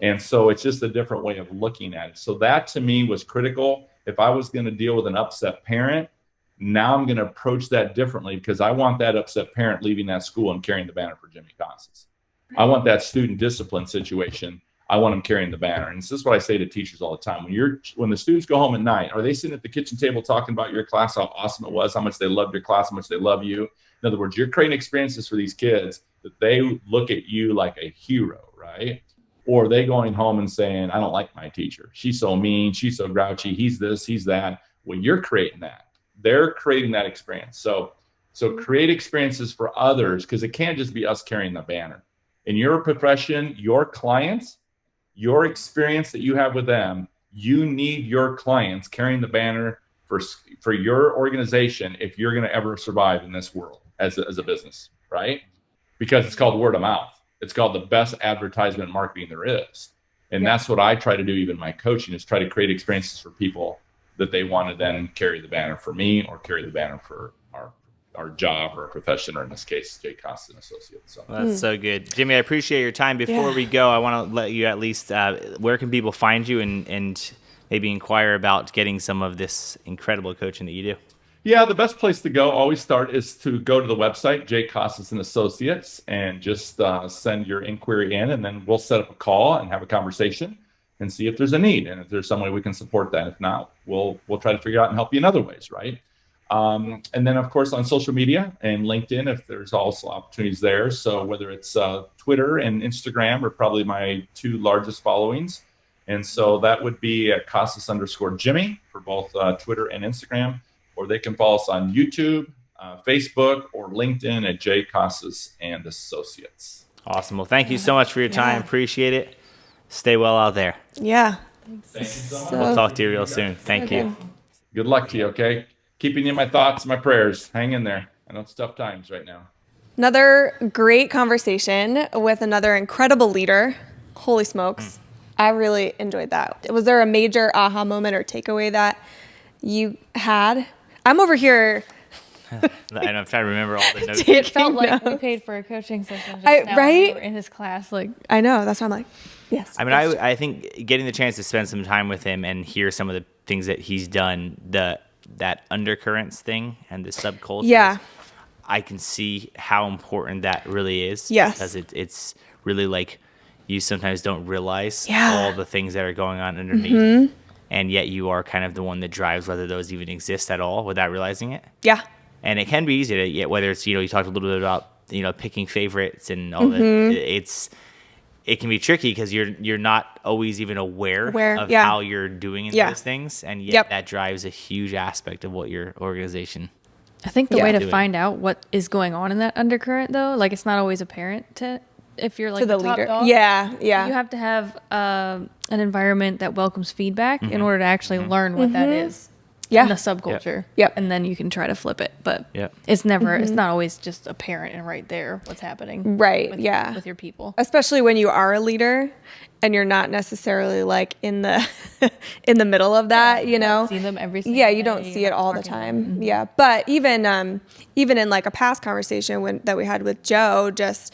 And so it's just a different way of looking at it. So that to me was critical. If I was going to deal with an upset parent, now I'm going to approach that differently, because I want that upset parent leaving that school and carrying the banner for Jimmy Casas. I want that student discipline situation. I want them carrying the banner. And this is what I say to teachers all the time. When the students go home at night, are they sitting at the kitchen table talking about your class, how awesome it was, how much they loved your class, how much they love you? In other words, you're creating experiences for these kids that they look at you like a hero, right? Or are they going home and saying, I don't like my teacher. She's so mean. She's so grouchy. He's this, he's that. Well, you're creating that. They're creating that experience. So create experiences for others, because it can't just be us carrying the banner. In your profession, your clients, your experience that you have with them, you need your clients carrying the banner for your organization if you're going to ever survive in this world as a business, right? Because it's called word of mouth. It's called the best advertisement marketing there is. And that's what I try to do, even in my coaching, is try to create experiences for people that they want to then carry the banner for me, or carry the banner for our job or profession, or in this case, J. Casas and Associates. So. Well, that's so good. Jimmy, I appreciate your time. Before we go, I want to let you at least, where can people find you and maybe inquire about getting some of this incredible coaching that you do? Yeah, the best place to go, always start, is to go to the website, J. Casas and Associates, and just send your inquiry in, and then we'll set up a call and have a conversation and see if there's a need, and if there's some way we can support that. If not, we'll try to figure out and help you in other ways, right? And then, of course, on social media and LinkedIn, if there's also opportunities there. So whether it's Twitter and Instagram are probably my 2 largest followings. And so that would be at Casas_Jimmy for both Twitter and Instagram, or they can follow us on YouTube, Facebook, or LinkedIn at J. Casas and Associates. Awesome. Well, thank you so much for your time. Appreciate it. Stay well out there. Yeah. Thank you so much. We'll talk to you real soon. Thank you. Good luck to you, okay? Keeping you in my thoughts, my prayers. Hang in there. I know it's tough times right now. Another great conversation with another incredible leader. Holy smokes. I really enjoyed that. Was there a major aha moment or takeaway that you had? I'm over here. I'm trying to remember all the notes. It felt like we paid for a coaching session just now, right? We were in his class. Like, I know. That's why I'm like, yes. I mean, I think getting the chance to spend some time with him and hear some of the things that he's done, the that undercurrents thing and the subculture. Yeah. I can see how important that really is. Yes. Because it's really like you sometimes don't realize Yeah. all the things that are going on underneath. And yet you are kind of the one that drives whether those even exist at all without realizing it. Yeah. And it can be easy to get, whether it's, you talked a little bit about, picking favorites and all that. It can be tricky because you're not always even aware of how you're doing in those things. And yet that drives a huge aspect of what your organization. I think the way to doing. find out what is going on in that undercurrent, though, like it's not always apparent to if you're like To the top leader. dog. Yeah. Yeah. You have to have an environment that welcomes feedback in order to actually learn what that is. Yeah. In the subculture. Yep. And then you can try to flip it. But Yep. it's never, it's not always just apparent and right there what's happening. Right. With, Yeah. With your people. Especially when you are a leader and you're not necessarily like in the in the middle of that, See them every single Yeah, you don't day, see it all the talking time. Yeah, but even in like a past conversation that we had with Joe, just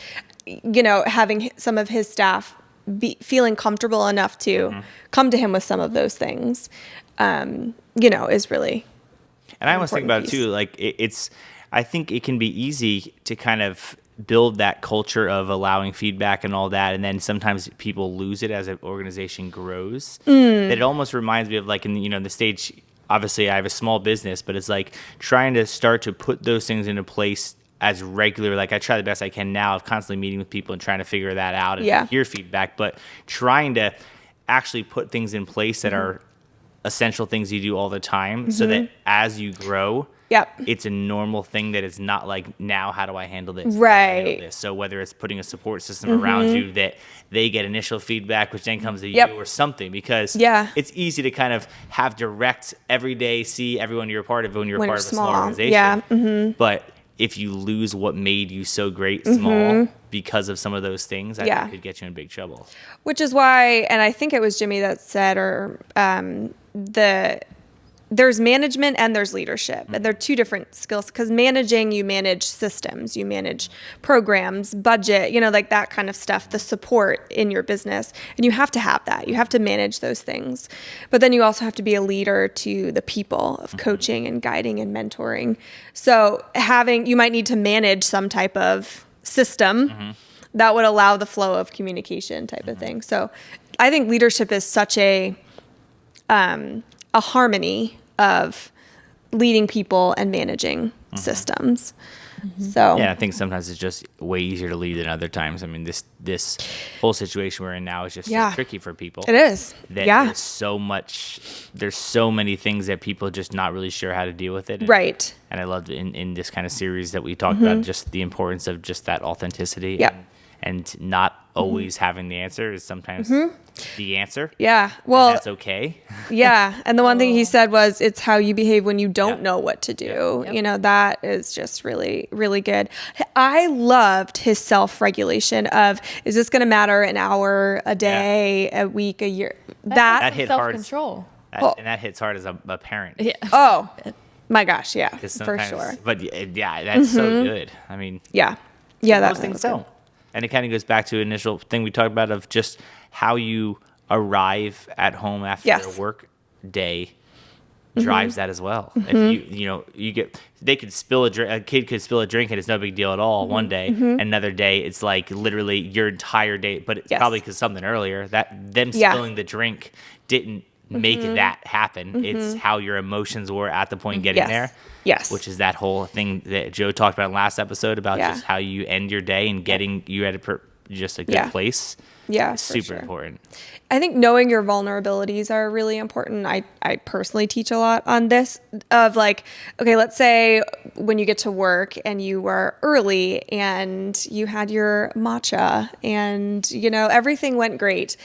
having some of his staff feeling comfortable enough to come to him with some of those things, is really. And I almost think about it too, like I think it can be easy to kind of build that culture of allowing feedback and all that, and then sometimes people lose it as an organization grows. That it almost reminds me of like in the stage. Obviously, I have a small business, but it's like trying to start to put those things into place as regular. Like I try the best I can now of constantly meeting with people and trying to figure that out and hear feedback, but trying to actually put things in place that are essential things you do all the time, so that as you grow. Yep. It's a normal thing that it's not like, now how do I handle this? Right. How do I handle this? So whether it's putting a support system around you that they get initial feedback, which then comes to you or something, because it's easy to kind of have direct every day, see everyone you're a part of when you're part of a small organization. Yeah. But if you lose what made you so great small because of some of those things, I think it could get you in big trouble. Which is why, and I think it was Jimmy that said, there's management and there's leadership, and they're two different skills, because managing, you manage systems, you manage programs, budget, like that kind of stuff, the support in your business, and you have to have that. You have to manage those things. But then you also have to be a leader to the people of coaching and guiding and mentoring. So you might need to manage some type of system that would allow the flow of communication type of thing. So I think leadership is such a harmony of leading people and managing systems. So I think sometimes it's just way easier to lead than other times. I mean, this whole situation we're in now is just so tricky for people. It is. There's so many things that people are just not really sure how to deal with it. Right. And I loved in this kind of series that we talked about just the importance of just that authenticity. And not always having the answer is sometimes the answer. Yeah. Well, and that's okay. And the one thing he said was, it's how you behave when you don't know what to do. That is just really, really good. I loved his self-regulation of, is this going to matter an hour, a day, a week, a year? That hit hard. Self-control. And that hits hard as a parent. Yeah. Oh, my gosh. Yeah, for sure. But that's so good. I mean, those things don't. And it kind of goes back to the initial thing we talked about of just how you arrive at home after a work day drives that as well. If they could spill a kid could spill a drink and it's no big deal at all one day. Another day it's like literally your entire day, but it's probably because something earlier that them spilling the drink didn't make that happen. It's how your emotions were at the point getting there. Yes. Which is that whole thing that Joe talked about in last episode about just how you end your day and getting you at just a good place. Yeah, it's super important. I think knowing your vulnerabilities are really important. I personally teach a lot on this of like, okay, let's say when you get to work and you were early and you had your matcha and, everything went great.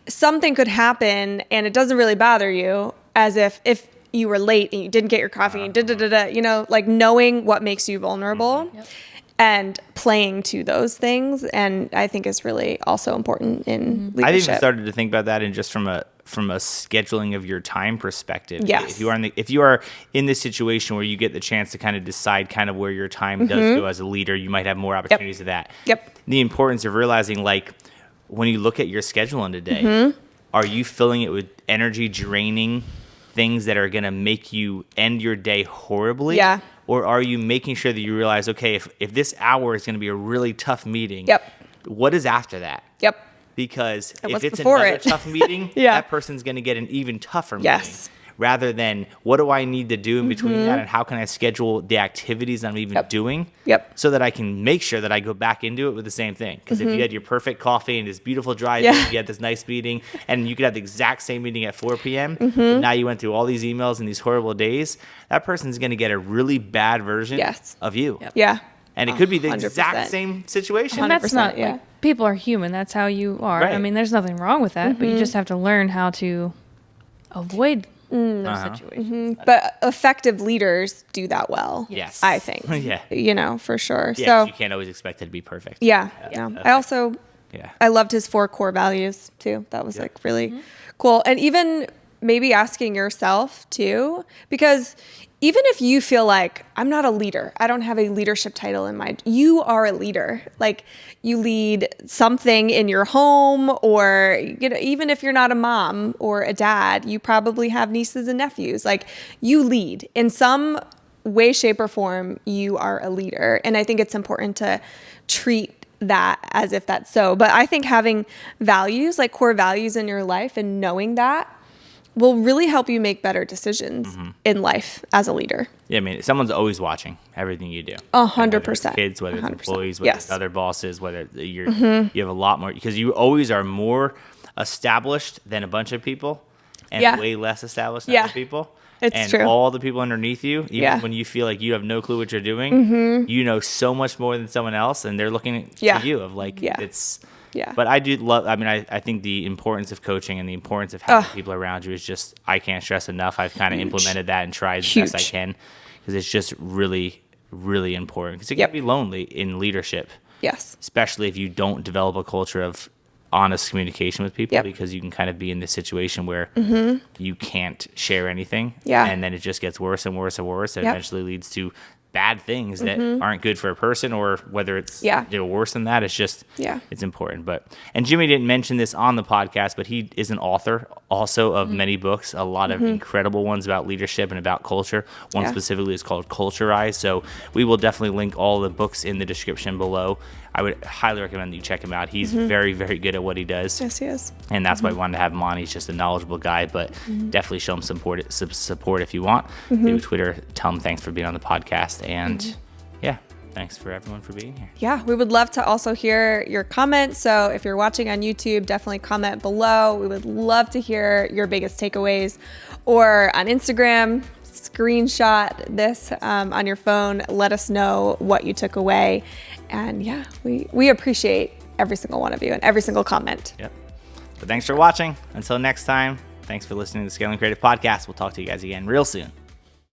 Something could happen and it doesn't really bother you, as if you were late and you didn't get your coffee and like knowing what makes you vulnerable. And playing to those things, and I think is really also important in leadership. I've even started to think about that, and just from a scheduling of your time perspective. Yes. If you are in this situation where you get the chance to kind of decide kind of where your time does go as a leader, you might have more opportunities of that. The importance of realizing, like, when you look at your schedule in a day, are you filling it with energy draining things that are going to make you end your day horribly? Yeah. Or are you making sure that you realize, okay, if this hour is going to be a really tough meeting, Yep. what is after that? Yep. Because And if what's it's before another it? tough meeting, Yeah. that person's going to get an even tougher Yes. meeting. Rather than what do I need to do in between that, and how can I schedule the activities I'm even doing, so that I can make sure that I go back into it with the same thing. Because if you had your perfect coffee and this beautiful drive-in, you had this nice meeting, and you could have the exact same meeting at 4 p.m., but now you went through all these emails and these horrible days, that person's going to get a really bad version of you. Yeah. And it could be the 100%. exact same situation. And that's not, 100%, like, people are human. That's how you are. Right. I mean, there's nothing wrong with that, but you just have to learn how to avoid those situations. But effective leaders do that well. Yes. I think. Yeah. For sure. Yeah, 'cause So you can't always expect it to be perfect. no. I also Yeah. I loved his 4 core values too. That was like really cool. And even maybe asking yourself too, because even if you feel like I'm not a leader, I don't have a leadership title in mind, you are a leader. Like you lead something in your home, or even if you're not a mom or a dad, you probably have nieces and nephews. Like you lead in some way, shape, or form. You are a leader. And I think it's important to treat that as if that's so. But I think having values, like core values in your life, and knowing that will really help you make better decisions in life as a leader. Yeah, I mean, someone's always watching everything you do. 100%. Kids, whether it's 100%. employees, whether it's Yes. other bosses, whether you have a lot more, because you always are more established than a bunch of people, and way less established than other people. It's and true. all the people underneath you, even when you feel like you have no clue what you're doing, you know so much more than someone else, and they're looking at you of like, it's... Yeah. But I do love, I mean, I think the importance of coaching and the importance of having people around you is just, I can't stress enough. I've kind of implemented that and tried the best I can, because it's just really, really important. Because it can be lonely in leadership. Yes. Especially if you don't develop a culture of honest communication with people, Yep. because you can kind of be in this situation where you can't share anything. Yeah. And then it just gets worse and worse and worse. And Yep. eventually leads to bad things that aren't good for a person, or whether it's worse than that. It's just it's important. And Jimmy didn't mention this on the podcast, but he is an author also of many books, a lot of incredible ones about leadership and about culture. One specifically is called Culturize. So we will definitely link all the books in the description below. I would highly recommend that you check him out. He's very, very good at what he does. Yes, he is. And that's why I wanted to have him on. He's just a knowledgeable guy, but definitely show him support if you want. Do Twitter, tell him thanks for being on the podcast. And thanks for everyone for being here. Yeah, we would love to also hear your comments. So if you're watching on YouTube, definitely comment below. We would love to hear your biggest takeaways. Or on Instagram, screenshot this on your phone. Let us know what you took away. And we appreciate every single one of you and every single comment. Yep. But thanks for watching. Until next time, thanks for listening to the Scaling Creative Podcast. We'll talk to you guys again real soon.